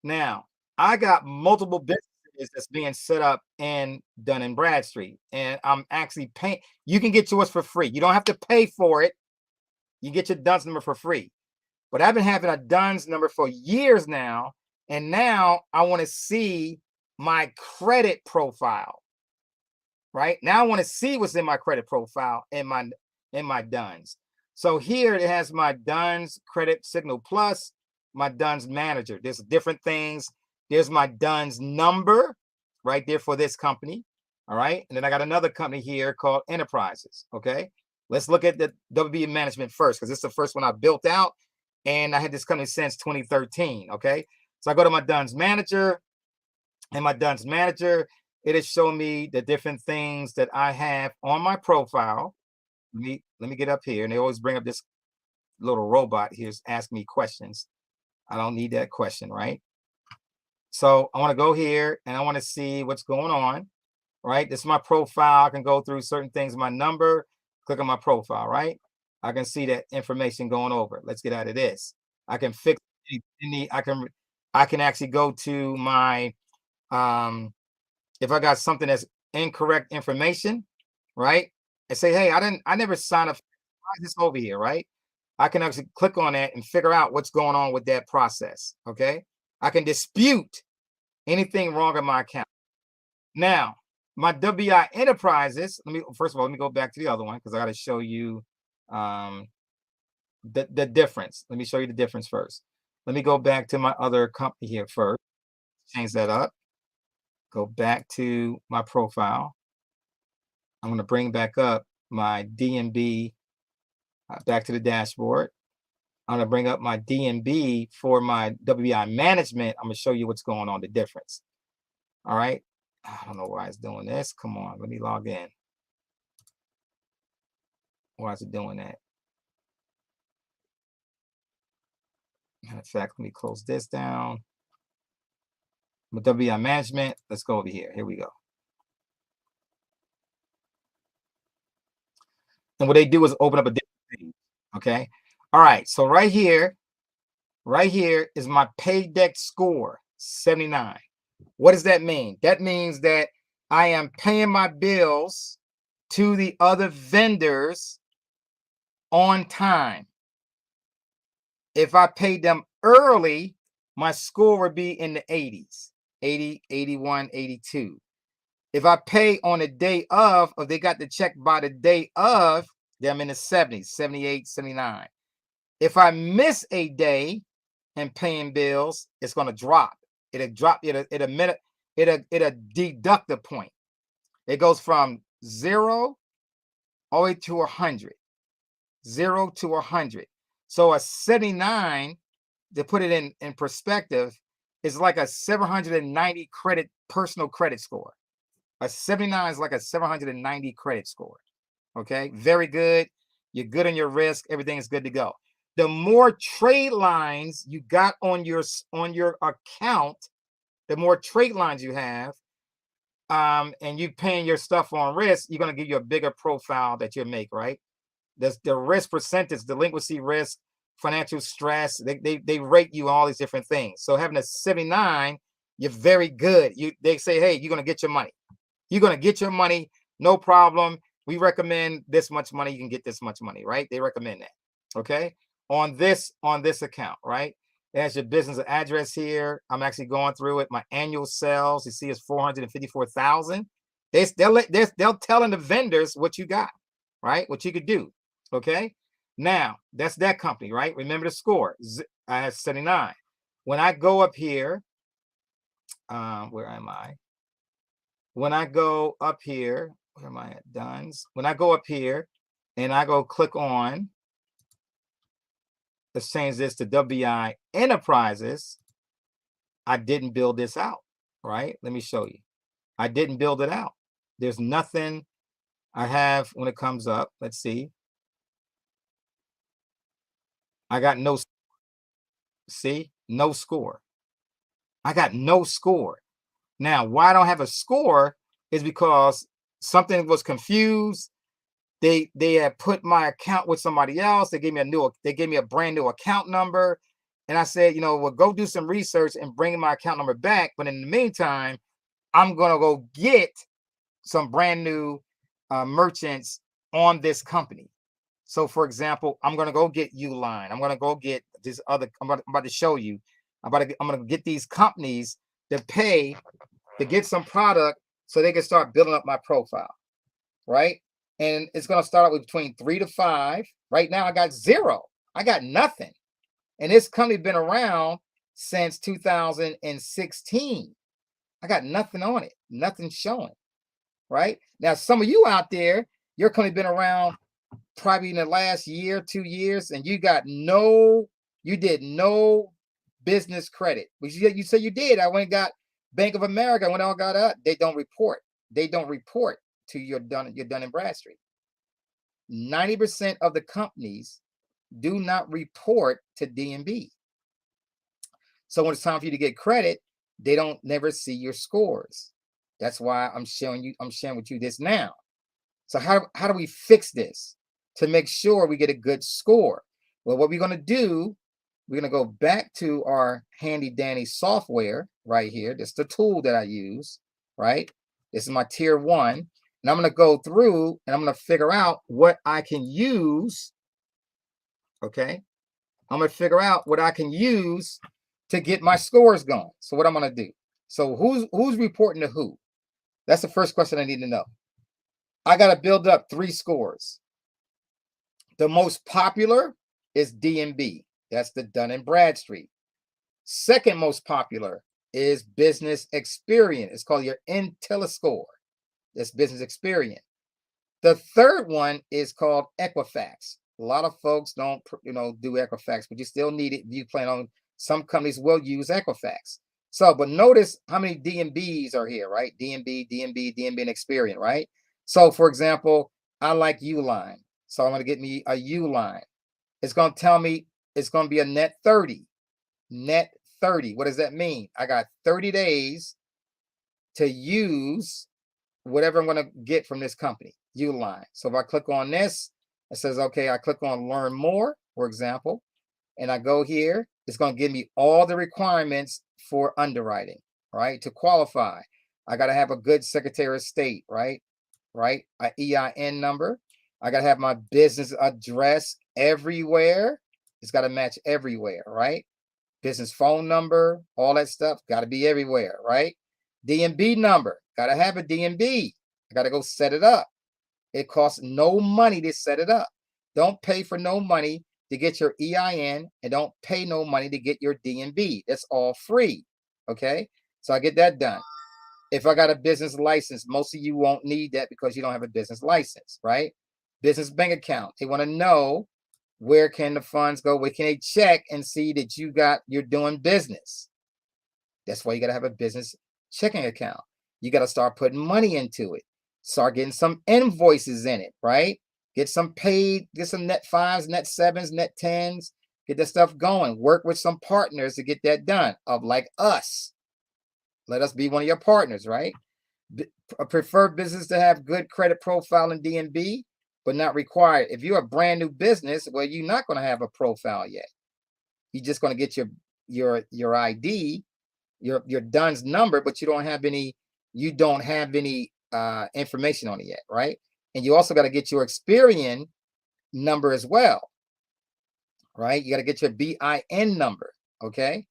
Now, I got multiple businesses that's being set up in Dun & Bradstreet, and I'm actually paying. You can get yours for free. You don't have to pay for it. You get your DUNS number for free. But I've been having a DUNS number for years now, and now I want to see my credit profile. Right now, I want to see what's in my credit profile in my DUNS. So here it has my DUNS Credit Signal Plus, my DUNS Manager. There's different things. There's my DUNS number right there for this company. All right. And then I got another company here called Enterprises. Okay. Let's look at the WBA Management first, because this is the first one I built out. And I had this company since 2013. Okay. So I go to my DUNS Manager, and my DUNS Manager, it is showing me the different things that I have on my profile. Let me get up here, and they always bring up this little robot here's asking me questions. I don't need that question, right? So I want to go here, and I want to see what's going on, right? This is my profile. I can go through certain things, my number, click on my profile, right? I can see that information going over. Let's get out of this. I can fix any, I can actually go to my, if I got something that's incorrect information, right? And say, hey, I never signed up. Why is this over here, right? I can actually click on that and figure out what's going on with that process. Okay. I can dispute anything wrong in my account. Now, my WI Enterprises, first of all, let me go back to the other one, because I got to show you the difference. Let me show you the difference first. Let me go back to my other company here first. Change that up. Go back to my profile. I'm going to bring back up my DNB back to the dashboard. I'm going to bring up my DNB for my WBI management. I'm going to show you what's going on, the difference. All right. I don't know why it's doing this. Come on, let me log in. Why is it doing that? Matter of fact, let me close this down. With WBI management, let's go over here. Here we go. And what they do is open up a different page. Okay. All right. So right here is my paydeck score, 79. What does that mean? That means that I am paying my bills to the other vendors on time. If I paid them early, my score would be in the 80s, 80, 81, 82. If I pay on the day of, or they got the check by the day of, then I'm in the 70s, 78, 79. If I miss a day and paying bills, it's going to drop. It'll drop, it'll deduct the point. It goes from 0 all the way to 100. 0 to 100. So a 79, to put it in perspective, is like a 790 credit personal credit score. A 79 is like a 790 credit score. Okay, very good. You're good on your risk. Everything is good to go. The more trade lines you got on your account, the more trade lines you have, and you paying your stuff on risk, you're going to give you a bigger profile that you make, right? The risk percentage, delinquency risk, financial stress, they rate you all these different things. So having a 79, you're very good. They say, hey, you're going to get your money. You're going to get your money, no problem. We recommend this much money. You can get this much money, right? They recommend that. Okay. On this account, right? It has your business address here. I'm actually going through it. My annual sales, you see, is 454,000. They'll telling the vendors what you got, right? What you could do. Okay. Now that's that company, right? Remember the score. I have 79. When I go up here, where am I? When I go up here, where am I at? DUNS. When I go up here and I go click on, let's change this to WI Enterprises. I didn't build this out, right? Let me show you. I didn't build it out. There's nothing I have when it comes up. Let's see. I got no, see, no score. I got no score. Now, why I don't have a score is because something was confused. they had put my account with somebody else. They gave me a brand new account number. And I said, well, go do some research and bring my account number back. But in the meantime, I'm going to go get some brand new merchants on this company. So for example, I'm going to go get Uline. I'm going to go get this other, I'm about to show you. I'm going to get these companies to pay to get some product so they can start building up my profile, right? And it's going to start out with between 3 to 5. Right now I got 0. I got nothing. And this company been around since 2016. I got nothing on it, nothing showing, right? Now, some of you out there, your company been around probably in the last year, 2 years, and you did no business credit. Which you say you did. I went and got Bank of America. When I got up, they don't report. They don't report to your Dun & Bradstreet. 90% of the companies do not report to D&B. So when it's time for you to get credit, they don't never see your scores. That's why I'm sharing with you this now. So how do we fix this to make sure we get a good score? Well, what we're going to do, we're going to go back to our handy dandy software right here. This is the tool that I use, right? This is my tier 1. And I'm going to go through and I'm going to figure out what I can use. Okay. I'm going to figure out what I can use to get my scores going. So what I'm going to do. So who's reporting to who? That's the first question I need to know. I got to build up 3 scores. The most popular is D&B. That's the Dun & Bradstreet. Second most popular is Business Experian. It's called your IntelliScore. That's Business Experian. The third one is called Equifax. A lot of folks don't, do Equifax, but you still need it if you plan on. Some companies will use Equifax. So, but notice how many D&Bs are here, right? D&B, and Experian, right? So, for example, I like Uline. So I'm going to get me a Uline. It's going to tell me it's going to be a net 30. Net 30. What does that mean? I got 30 days to use whatever I'm going to get from this company, Uline. So if I click on this, it says, okay, I click on learn more, for example, and I go here, it's going to give me all the requirements for underwriting, right? To qualify, I got to have a good Secretary of State, right? Right? An EIN number. I got to have my business address everywhere. It's got to match everywhere, right? Business phone number, all that stuff got to be everywhere, right? D&B number, got to have a D&B. I got to go set it up. It costs no money to set it up. Don't pay for no money to get your EIN, and don't pay no money to get your D&B. That's all free, okay? So I get that done. If I got a business license, most of you won't need that because you don't have a business license, right? Business bank account. They want to know where can the funds go? Where can they check and see that you're doing business? That's why you got to have a business checking account. You got to start putting money into it. Start getting some invoices in it, right? Get some paid, get some net 5s, net 7s, net 10s, get that stuff going. Work with some partners to get that done, of like us. Let us be one of your partners, right? Prefer business to have good credit profile in D&B, but not required. If you're a brand new business, well, you're not going to have a profile yet. You're just going to get your ID, your DUNS number, but you don't have any information on it yet, right? And you also got to get your Experian number as well, right? You got to get your BIN number, okay?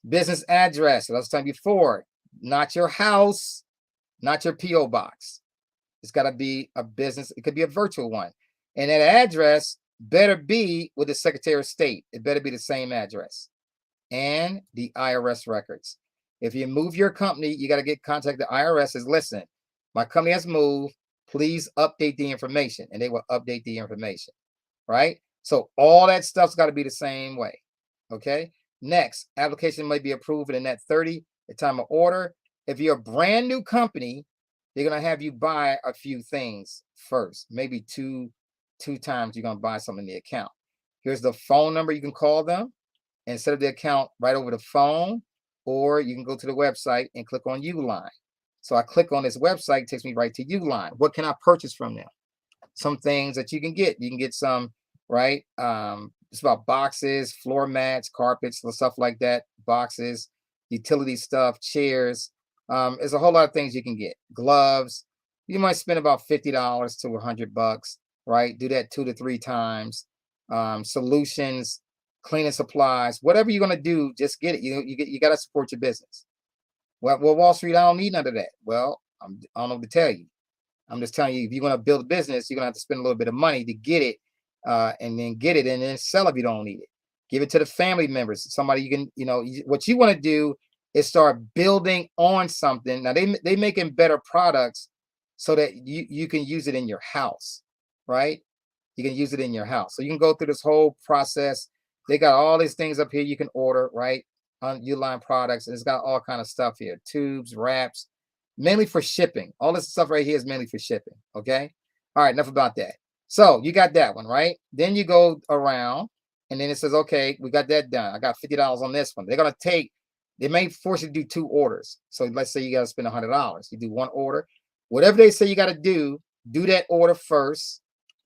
Business address, as I was telling you before, not your house, not your P.O. box. It's got to be a business. It could be a virtual one. And that address better be with the Secretary of State. It better be the same address. And the IRS records. If you move your company, you got to contact the IRS. Says, listen, my company has moved. Please update the information. And they will update the information, right? So all that stuff's got to be the same way, okay? Next, application may be approved in the net 30 at time of order. If you're a brand new company, they're going to have you buy a few things first. Maybe two times you're going to buy something in the account. Here's the phone number. You can call them and set up the account right over the phone, or you can go to the website and click on Uline. So I click on this website, it takes me right to Uline. What can I purchase from them? some things that you can get. You can get some, right? It's about boxes, floor mats, carpets, stuff like that, boxes, utility stuff, chairs. There's a whole lot of things you can get. Gloves. You might spend about $50 to $100, right? Do that 2 to 3 times. Solutions, cleaning supplies, whatever you're gonna do, just get it. You got to support your business. Well, Wall Street, I don't need none of that. Well, I don't know what to tell you. I'm just telling you, if you're gonna build a business, you're gonna have to spend a little bit of money to get it, and then get it, and then sell if you don't need it. Give it to the family members, somebody you can, what you want to do is start building on something. Now they making better products so that you can use it in your house, right? You can use it in your house. So you can go through this whole process. They got all these things up here you can order, right? On Uline products. And it's got all kind of stuff here. Tubes, wraps, mainly for shipping. All this stuff right here is mainly for shipping. Okay. All right. Enough about that. So you got that one, right? Then you go around and then it says, okay, we got that done. I got $50 on this one. They may force you to do 2 orders. So let's say you got to spend $100. You do 1 order. Whatever they say you got to do that order first.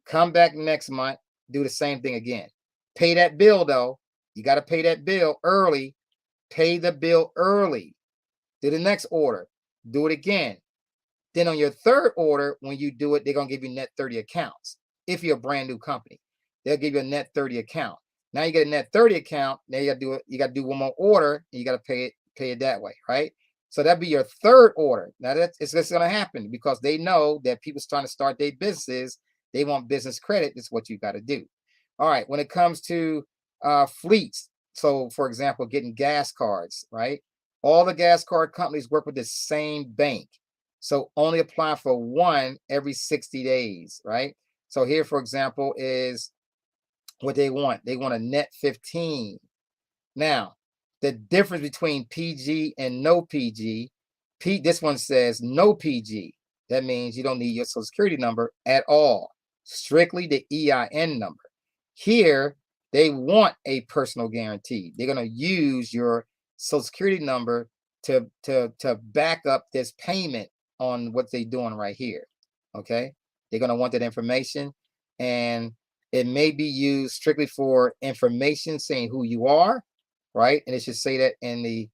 Come back next month, do the same thing again. Pay that bill though. You got to pay that bill early. Pay the bill early. Do the next order. Do it again. Then on your 3rd order, when you do it, they're going to give you net 30 accounts. If you're a brand new company, they'll give you a net 30 account. Now you get a net 30 account. Now you got to do 1 more order and you got to pay it that way, right? So that'd be your 3rd order. Now it's just going to happen because they know that people's trying to start their businesses. They want business credit. That's what you got to do. All right. When it comes to fleets, so for example, getting gas cards, right? All the gas card companies work with the same bank. So only apply for 1 every 60 days, right? So here, for example, is what they want. They want a net 15. Now, the difference between PG and no PG, this one says no PG. That means you don't need your Social Security number at all. Strictly the EIN number. Here, they want a personal guarantee. They're going to use your Social Security number to back up this payment on what they're doing right here. Okay? They're going to want that information, and it may be used strictly for information saying who you are, right? And it should say that in the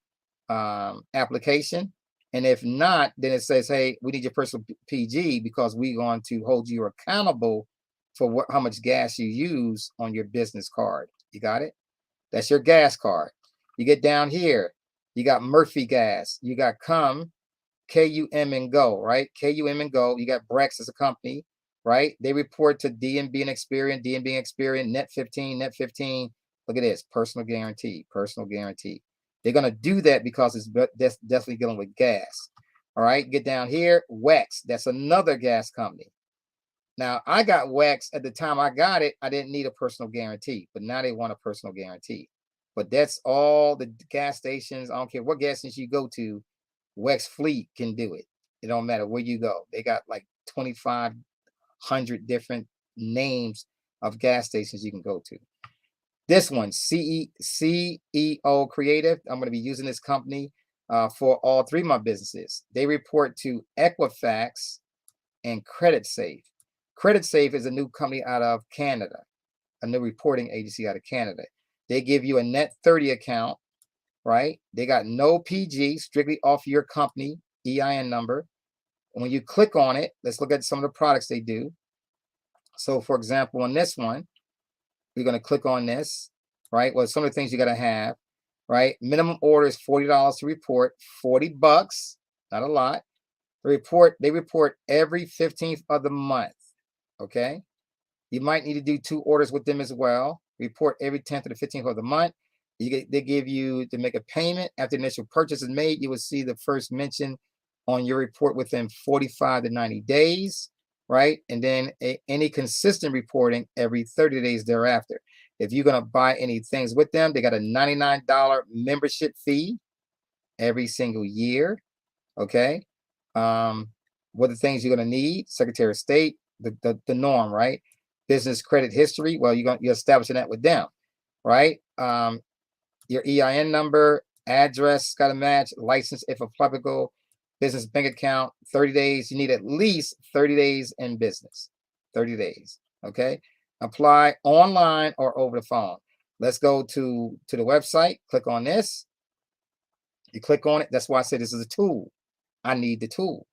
application. And if not, then it says, hey, we need your personal PG because we're going to hold you accountable for how much gas you use on your business card. You got it? That's your gas card. You get down here, you got Murphy Gas, you got KUM and Go, right? KUM and Go. You got Brex as a company, right? They report to DNB and Experian, net 15. Look at this, personal guarantee. They're going to do that because it's definitely dealing with gas. All right, get down here, WEX. That's another gas company. Now, I got WEX at the time I got it. I didn't need a personal guarantee, but now they want a personal guarantee. But that's all the gas stations. I don't care what gas station you go to, WEX Fleet can do it. It don't matter where you go. They got like 2,500 different names of gas stations you can go to. This one, CEO Creative. I'm going to be using this company for all 3 of my businesses. They report to Equifax and CreditSafe. CreditSafe is a new company out of Canada, a new reporting agency out of Canada. They give you a net 30 account, right? They got no PG, strictly off your company EIN number. When you click on it, let's look at some of the products they do. So for example, on this one, we're going to click on this, right? Well, some of the things you got to have, right? Minimum order is $40 to report, $40, not a lot. They report every 15th of the month, okay? You might need to do 2 orders with them as well. Report every 10th or the 15th of the month. They give you to make a payment after the initial purchase is made. You will see the first mention on your report within 45 to 90 days. Right? And then any consistent reporting every 30 days thereafter. If you're going to buy any things with them, they got a $99 membership fee every single year. Okay. What are the things you're going to need? Secretary of State, the norm, right? Business credit history. Well, you're establishing that with them, right? Your EIN number, address got to match, license if applicable. Business bank account, 30 days. You need at least 30 days in business. 30 days. Okay. Apply online or over the phone. Let's go to the website. Click on this. You click on it. That's why I said this is a tool. I need the tool,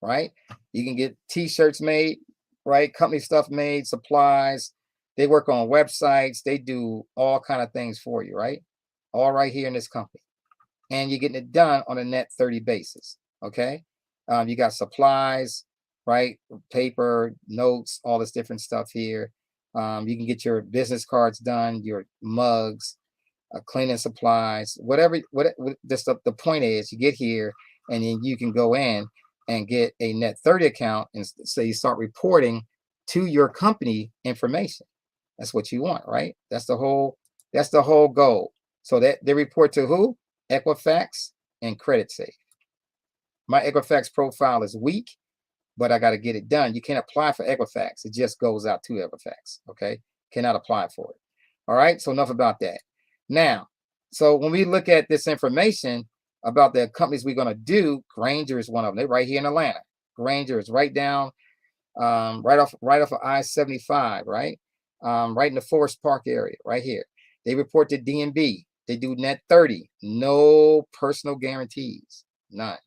right? You can get t-shirts made, right? Company stuff made, supplies. They work on websites. They do all kind of things for you, right? All right here in this company. And you're getting it done on a net 30 basis, okay? You got supplies, right? Paper, notes, all this different stuff here. You can get your business cards done, your mugs, cleaning supplies, whatever. Just the point is, you get here and then you can go in and get a net 30 account, and so you start reporting to your company information. That's what you want, right? That's the whole goal. So that they report to who? Equifax and CreditSafe. My Equifax profile is weak, but I got to get it done. You can't apply for Equifax. It just goes out to Equifax. Okay. Cannot apply for it. All right. So enough about that. Now, so when we look at this information about the companies we're going to do, Grainger is one of them. They're right here in Atlanta. Grainger is right down, right off of I-75, right? Right in the Forest Park area, right here. They report to DNB. They do net 30, no personal guarantees, none.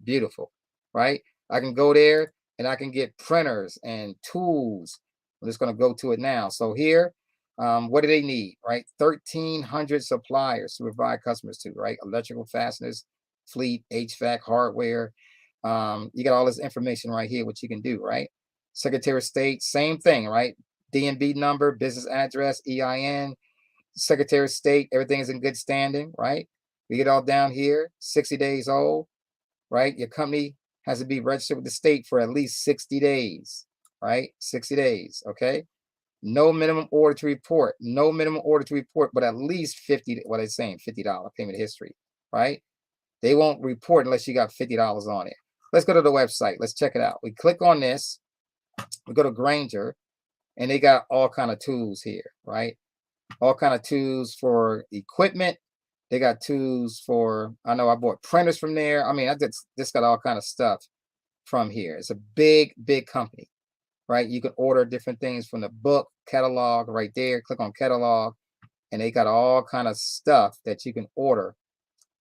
Beautiful, right? I can go there and I can get printers and tools. I'm just going to go to it now. So here, what do they need, right? 1,300 suppliers to provide customers to, right? Electrical fasteners, fleet, HVAC, hardware. You got all this information right here, what you can do, right? Secretary of State, same thing, right? DNB number, business address, EIN. Secretary of State, everything is in good standing, right? We get all down here, 60 days old, right? Your company has to be registered with the state for at least 60 days, right? 60 days, okay? No minimum order to report, but at least 50, what they're saying, $50 payment history, right? They won't report unless you got $50 on it. Let's go to the website. Let's check it out. We click on this. We go to Grainger, and they got all kind of tools here, right? All kind of tools for equipment. They got tools for, I know I bought printers from there. I mean, I just got all kind of stuff from here. It's a big, big company, right? You can order different things from the book catalog right there. Click on catalog, and they got all kind of stuff that you can order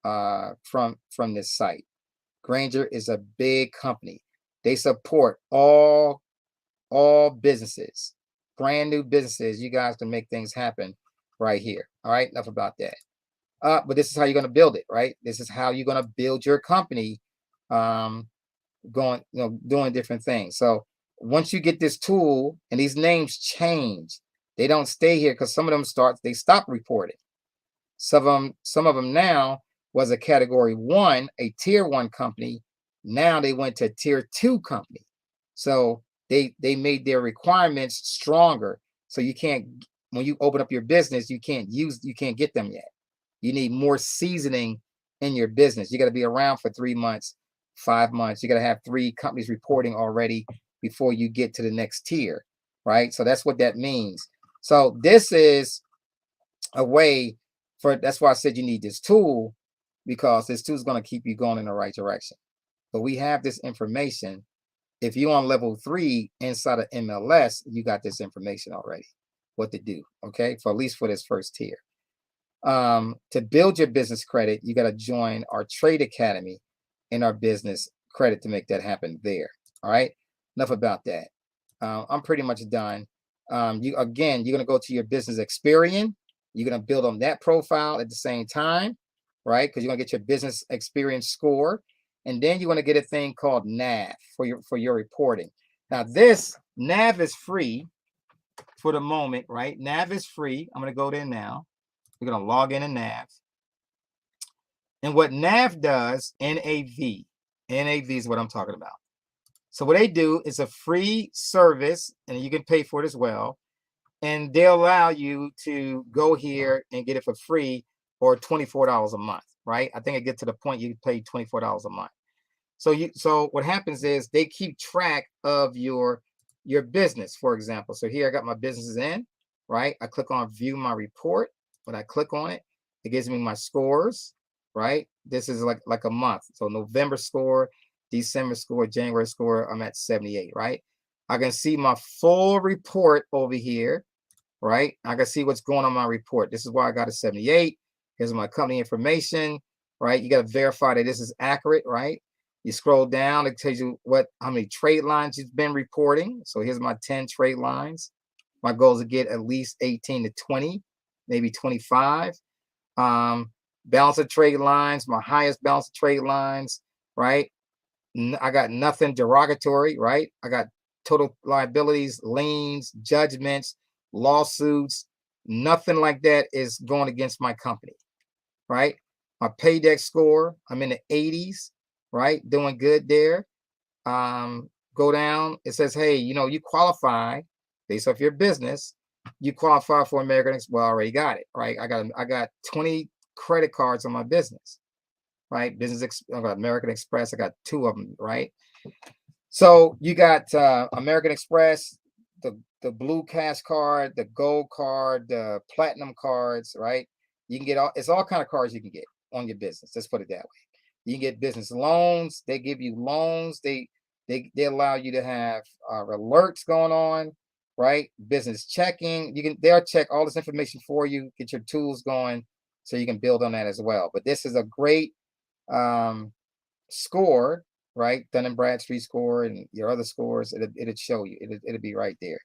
from this site. Grainger is a big company. They support all businesses, brand new businesses. You guys can make things happen right here. All right, enough about that. But this is how you're going to build it, right? This is how you're going to build your company, doing different things. So once you get this tool, and these names change, they don't stay here because some of them they stop reporting. Some of them now was a category 1, a tier 1 company. Now they went to tier 2 company. So they made their requirements stronger. So you can't, when you open up your business, you can't get them yet. You need more seasoning in your business. You got to be around for 3 months, 5 months. You got to have 3 companies reporting already before you get to the next tier, right? So that's what that means. So this is a way that's why I said you need this tool, because this tool is going to keep you going in the right direction. But we have this information. If you're on level 3 inside of MLS, you got this information already, what to do, okay? For at least for this first tier. To build your business credit, you got to join our Trade Academy in our business credit to make that happen there. All right. Enough about that. I'm pretty much done. You're going to go to your business Experian. You're going to build on that profile at the same time, right? Because you're going to get your business experience score. And then you're going to get a thing called NAV for your reporting. Now, this NAV is free for the moment, right? NAV is free. I'm going to go there now. We're going to log in NAV. And what NAV does, NAV is what I'm talking about. So what they do is a free service, and you can pay for it as well. And they'll allow you to go here and get it for free or $24 a month, right? I think it gets to the point you pay $24 a month. So what happens is they keep track of your business, for example. So here I got my businesses in, right? I click on view my report. When I click on it, it gives me my scores, right? This is like a month. So November score, December score, January score, I'm at 78, right? I can see my full report over here, right? I can see what's going on in my report. This is why I got a 78. Here's my company information, right? You got to verify that this is accurate, right? You scroll down, it tells you how many trade lines you've been reporting. So here's my 10 trade lines. My goal is to get at least 18 to 20, maybe 25. Balance of trade lines, my highest balance of trade lines, right? I got nothing derogatory, right? I got total liabilities, liens, judgments, lawsuits, nothing like that is going against my company, right? My paydex score, I'm in the 80s, right? Doing good there. Go down, it says, hey, you qualify based off your business, you qualify for American Express. Well, I already got it, right? I got 20 credit cards on my business, right? I got American Express, I got 2 of them, right? So you got American Express, the blue cash card, the gold card, the platinum cards, right? You can get it's all kind of cards you can get on your business. Let's put it that way. You can get business loans. They give you loans. They allow you to have alerts going on, right? Business checking. They'll check all this information for you, get your tools going, so you can build on that as well. But this is a great score, right? Dun & Bradstreet score and your other scores. It'll show you. It'll be right there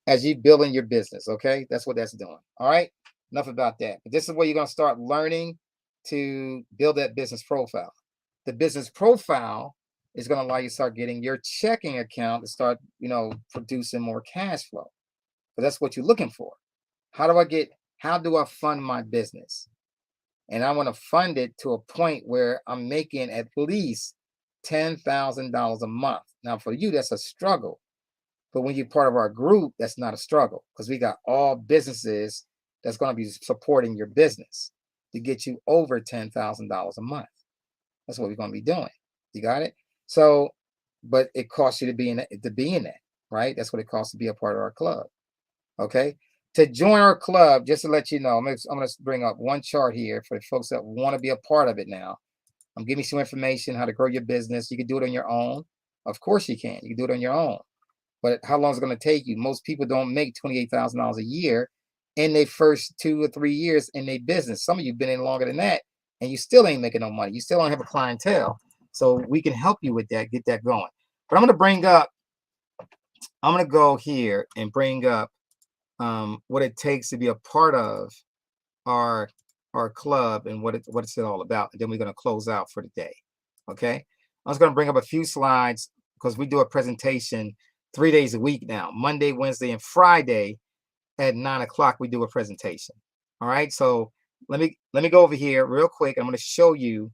as you building your business. Okay, that's what that's doing. All right, enough about that. But this is where you're gonna start learning to build that business profile. The business profile is going to allow you to start getting your checking account to start, producing more cash flow. But that's what you're looking for. How do I fund my business? And I want to fund it to a point where I'm making at least $10,000 a month. Now, for you, that's a struggle. But when you're part of our group, that's not a struggle, because we got all businesses that's going to be supporting your business to get you over $10,000 a month. That's what we're going to be doing. You got it? So, but it costs you to be in that, right? That's what it costs to be a part of our club. Okay. To join our club, just to let you know, I'm going to bring up one chart here for the folks that want to be a part of it now. I'm giving you some information how to grow your business. You can do it on your own. Of course you can. You can do it on your own. But how long is it going to take you? Most people don't make $28,000 a year in their first 2 or 3 years in their business. Some of you have been in longer than that, and you still ain't making no money. You still don't have a clientele. So we can help you with that, get that going. But I'm going to go here and bring up what it takes to be a part of our club and what it's all about. And then we're going to close out for the day. Okay. I was going to bring up a few slides because we do a presentation 3 days a week now, Monday, Wednesday, and Friday at 9 o'clock. We do a presentation. All right. So let me go over here real quick. I'm going to show you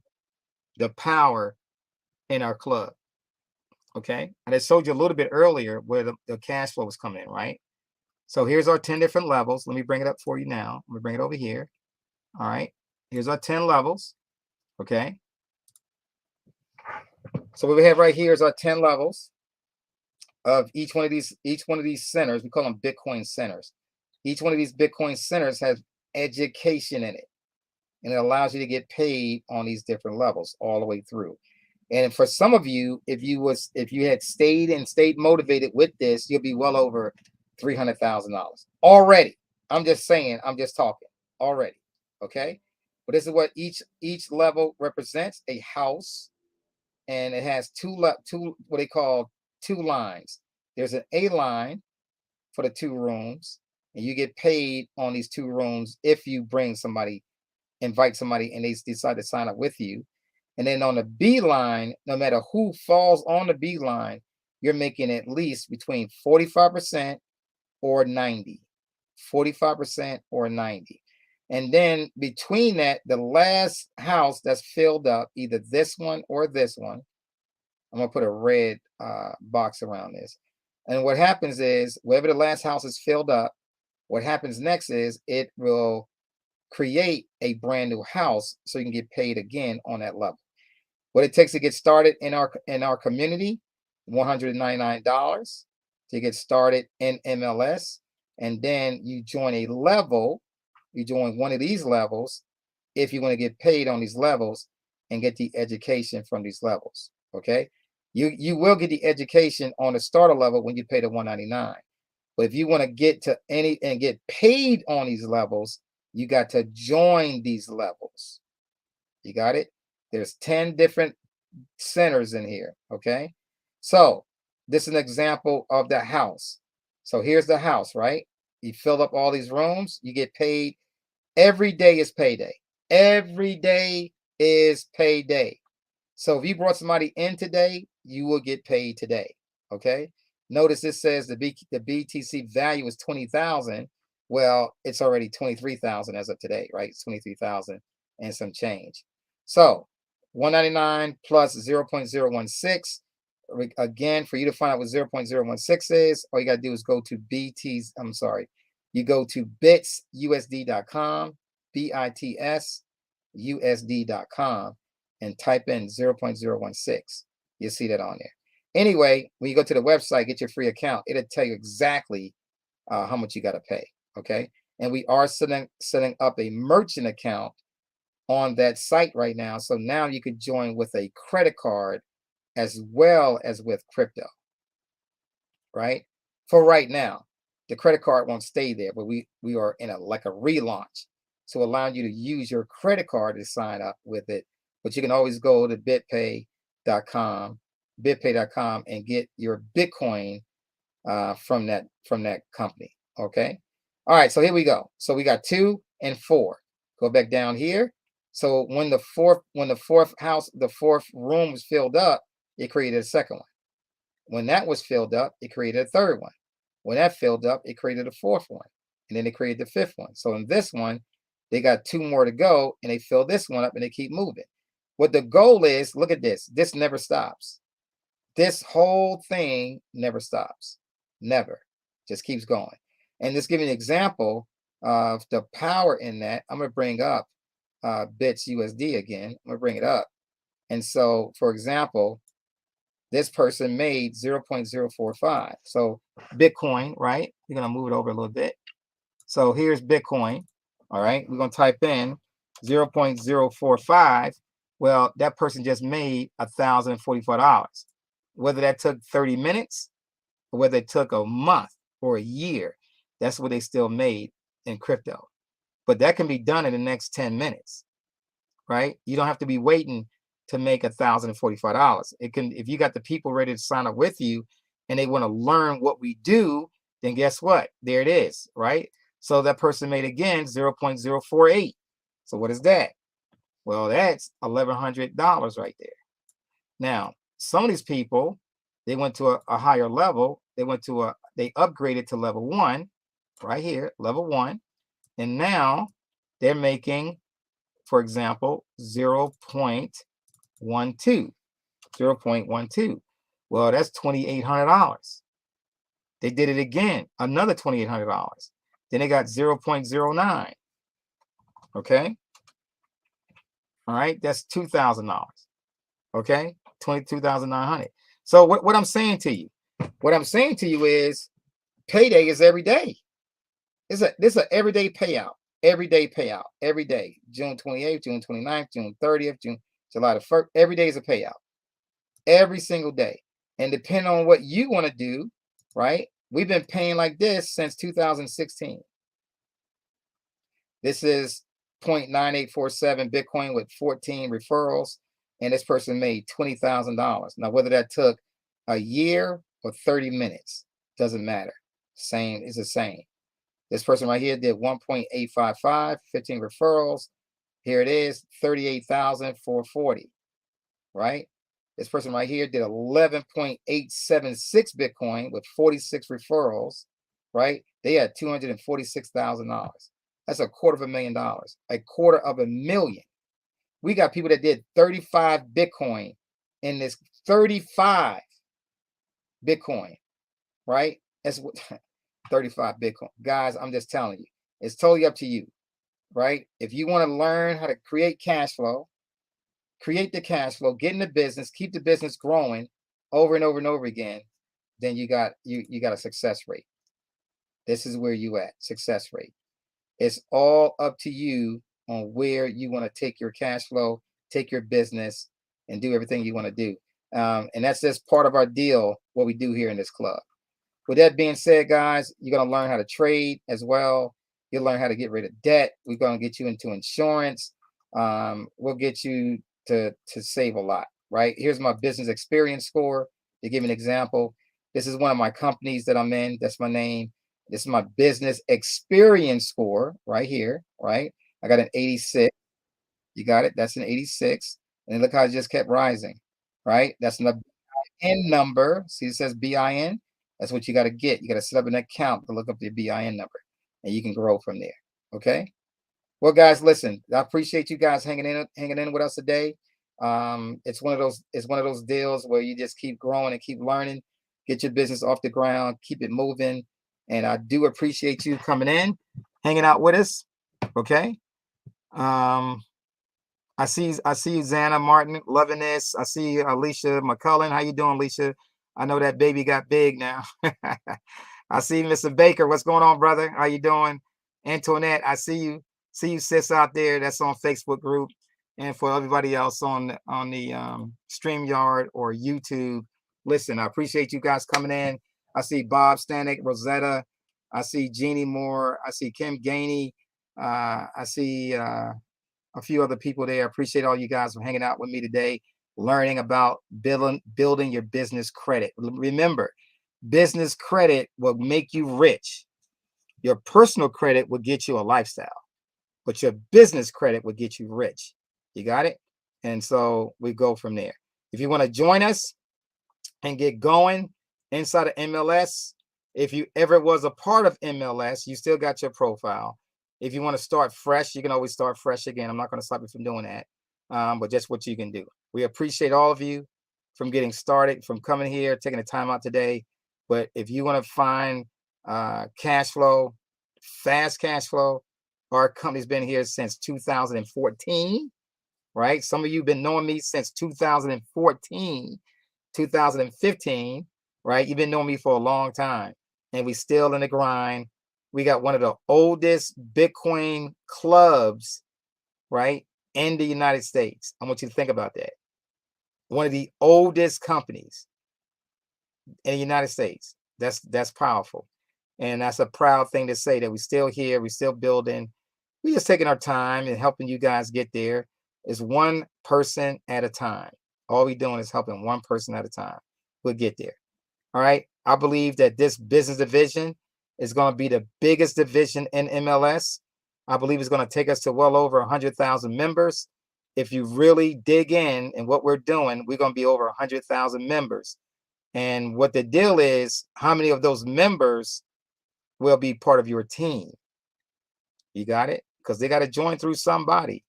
the power in our club. Okay. And I showed you a little bit earlier where the cash flow was coming in, right? So here's our 10 different levels. Let me bring it up for you now. I'm going to bring it over here. All right. Here's our 10 levels. Okay. So what we have right here is our 10 levels of each one of these centers. We call them Bitcoin centers. Each one of these Bitcoin centers has education in it, and it allows you to get paid on these different levels all the way through. And for some of you, if you had stayed motivated with this, you'll be well over $300,000 already. I'm just saying, I'm just talking already. Okay. But this is what each level represents: a house, and it has two what they call 2 lines. There's an A line for the 2 rooms, and you get paid on these 2 rooms if you invite somebody and they decide to sign up with you. And then on the B line, no matter who falls on the B line, you're making at least between 45% or 90. 45% or 90. And then between that, the last house that's filled up, either this one or this one, I'm going to put a red box around this. And what happens is, wherever the last house is filled up, what happens next is it will create a brand new house so you can get paid again on that level. What it takes to get started in our community, $199 to get started in MLS. And then you join a level, you join one of these levels if you want to get paid on these levels and get the education from these levels. Okay. You will get the education on the starter level when you pay the $199. But if you want to get to any and get paid on these levels, you got to join these levels. You got it? There's 10 different centers in here. Okay. So this is an example of the house. So here's the house, right? You fill up all these rooms, you get paid. Every day is payday. Every day is payday. So if you brought somebody in today, you will get paid today. Okay. Notice this says the BTC value is 20,000. Well, it's already 23,000 as of today, right? It's 23,000 and some change. So 199 plus 0.016. Again, for you to find out what 0.016 is, all you got to do is go to you go to bitsusd.com, BITSUSD.com, and type in 0.016. You'll see that on there. Anyway, when you go to the website, get your free account, it'll tell you exactly how much you got to pay. Okay. And we are setting up a merchant account on that site right now. So now you could join with a credit card as well as with crypto. Right. For right now, the credit card won't stay there, but we are in a relaunch. So allowing you to use your credit card to sign up with it. But you can always go to bitpay.com and get your Bitcoin from that company. Okay. All right. So here we go. So we got 2 and 4. Go back down here. So when the fourth room was filled up, it created a second one. When that was filled up, it created a third one. When that filled up, it created a fourth one. And then it created the fifth one. So in this one, they got 2 more to go, and they fill this one up and they keep moving. What the goal is, look at this. This never stops. This whole thing never stops. Never. Just keeps going. And just give you an example of the power in that. I'm going to bring up BitsUSD again. I'm going to bring it up. And so, for example, this person made 0.045. So Bitcoin, right? We're going to move it over a little bit. So here's Bitcoin. All right. We're going to type in 0.045. Well, that person just made $1,044. Whether that took 30 minutes or whether it took a month or a year, that's what they still made in crypto. But that can be done in the next 10 minutes, right? You don't have to be waiting to make $1,045. It can, if you got the people ready to sign up with you and they want to learn what we do, then guess what? There it is, right? So that person made again 0.048. So what is that? Well, that's $1,100 right there. Now, some of these people, they went to a higher level. They upgraded to level 1 right here, level 1. And now they're making, for example, 0.12. Well, that's $2,800. They did it again, another $2,800. Then they got 0.09. Okay. All right. That's $2,000. Okay. 22,900. So what I'm saying to you is payday is every day. This is an everyday payout. Every day payout. Every day. June 28th, June 29th, June 30th, July the 1st. Every day is a payout. Every single day. And depending on what you want to do, right? We've been paying like this since 2016. This is 0.9847 Bitcoin with 14 referrals. And this person made $20,000. Now, whether that took a year or 30 minutes, doesn't matter. Same is the same. This person right here did 1.855, 15 referrals. Here it is, 38,440, right? This person right here did 11.876 Bitcoin with 46 referrals, right? They had $246,000. That's $250,000, $250,000. We got people that did 35 Bitcoin in this 35 Bitcoin, right? That's what 35 Bitcoin. Guys, I'm just telling you, it's totally up to you, right? If you want to learn how to create cash flow, create the cash flow, get in the business, keep the business growing over and over and over again, then you got a success rate. This is where you at, success rate. It's all up to you on where you want to take your cash flow, take your business, and do everything you want to do. And that's just part of our deal, what we do here in this club. With that being said, guys, you're going to learn how to trade as well. You'll learn how to get rid of debt. We're going to get you into insurance. We'll get you to save a lot, right? Here's my business experience score. To give an example, this is one of my companies that I'm in. That's my name. This is my business experience score right here, right? I got an 86. You got it? That's an 86. And look how it just kept rising, right? That's an BIN number. See, it says BIN. That's what you got to get. You got to set up an account to look up your BIN number, and you can grow from there. Okay. Well, guys, listen. I appreciate you guys hanging in with us today. It's one of those deals where you just keep growing and keep learning, get your business off the ground, keep it moving. And I do appreciate you coming in, hanging out with us. Okay. I see you, Xana Martin, loving this. I see Alicia McCullen. How you doing, Alicia? I know that baby got big now. I see Mr. Baker. What's going on, brother? How you doing? Antoinette, I see you. See you, sis, out there. That's on Facebook group. And for everybody else on the StreamYard or YouTube, listen, I appreciate you guys coming in. I see Bob Stanek, Rosetta. I see Jeannie Moore. I see Kim Gainey. I see a few other people there. I appreciate all you guys for hanging out with me today, learning about building your business credit. Remember, business credit will make you rich. Your personal credit will get you a lifestyle, but your business credit will get you rich. You got it? And so we go from there. If you want to join us and get going inside of MLS, if you ever was a part of MLS, you still got your profile. If you want to start fresh, you can always start fresh again. I'm not going to stop you from doing that, but just what you can do. We appreciate all of you from getting started, from coming here, taking the time out today. But if you want to find cash flow, fast cash flow, our company's been here since 2014, right? Some of you have been knowing me since 2014, 2015, right? You've been knowing me for a long time, and we still in the grind. We got one of the oldest Bitcoin clubs, right, in the United States. I want you to think about that. One of the oldest companies in the United States. That's powerful. And that's a proud thing to say, that we're still here, we're still building. We're just taking our time and helping you guys get there. It's one person at a time. All we're doing is helping one person at a time. We'll get there. All right. I believe that this business division is going to be the biggest division in MLS. I believe it's going to take us to well over 100,000 members. If you really dig in what we're doing, we're going to be over 100,000 members. And what the deal is, how many of those members will be part of your team? You got it? Because they got to join through somebody.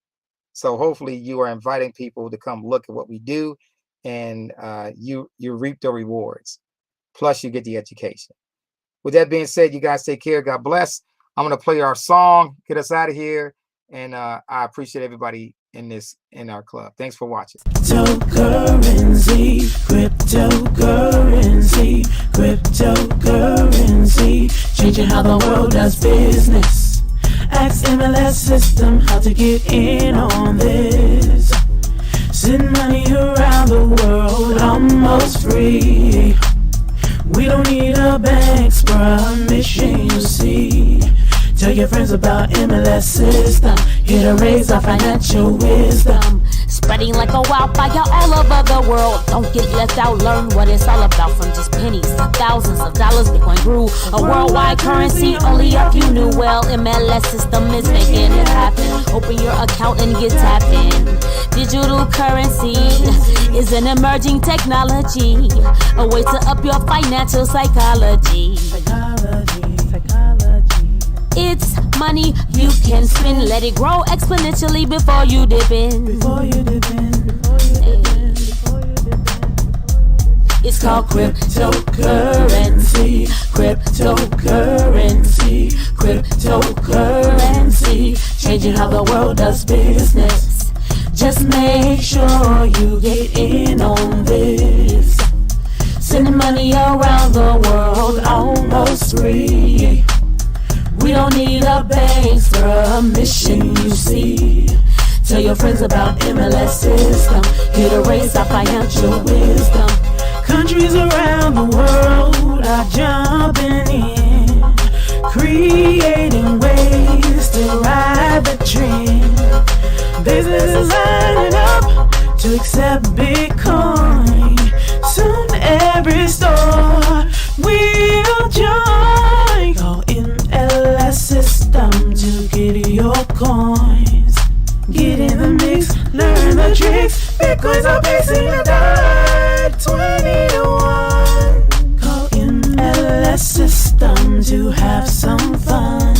So hopefully you are inviting people to come look at what we do, and you reap the rewards. Plus you get the education. With that being said, you guys take care. God bless. I'm going to play our song, get us out of here. And I appreciate everybody in our club. Thanks for watching. Cryptocurrency, cryptocurrency, changing how the world does business. Ask MLS system how to get in on this. Send money around the world almost free. We don't need a bank's permission, you see. Tell your friends about MLS system, here to raise our financial wisdom. Spreading like a wildfire all over the world. Don't get left out, learn what it's all about. From just pennies to thousands of dollars, Bitcoin grew a worldwide currency. Only if you knew well, MLS system is making it happen. Open your account and get tapped in. Digital currency is an emerging technology, a way to up your financial psychology. It's money you can spend. Let it grow exponentially before you dip in. It's called cryptocurrency. Cryptocurrency. Cryptocurrency. Changing how the world does business. Just make sure you get in on this. Sending money around the world almost free. We don't need a bank's permission, you see. Tell your friends about MLS system. Here to raise our financial wisdom. Countries around the world are jumping in, creating ways to ride the trend. Businesses lining up to accept Bitcoin. Soon every store will join. Call MLS system to get your coins. Get in the mix, learn the tricks. Bitcoins are pacing the tide, 20 to 1. Call MLS system to have some fun.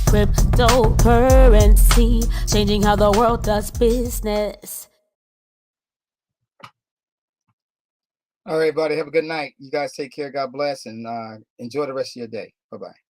Cryptocurrency, changing how the world does business. All right, everybody. Have a good night. You guys take care. God bless, and enjoy the rest of your day. Bye-bye.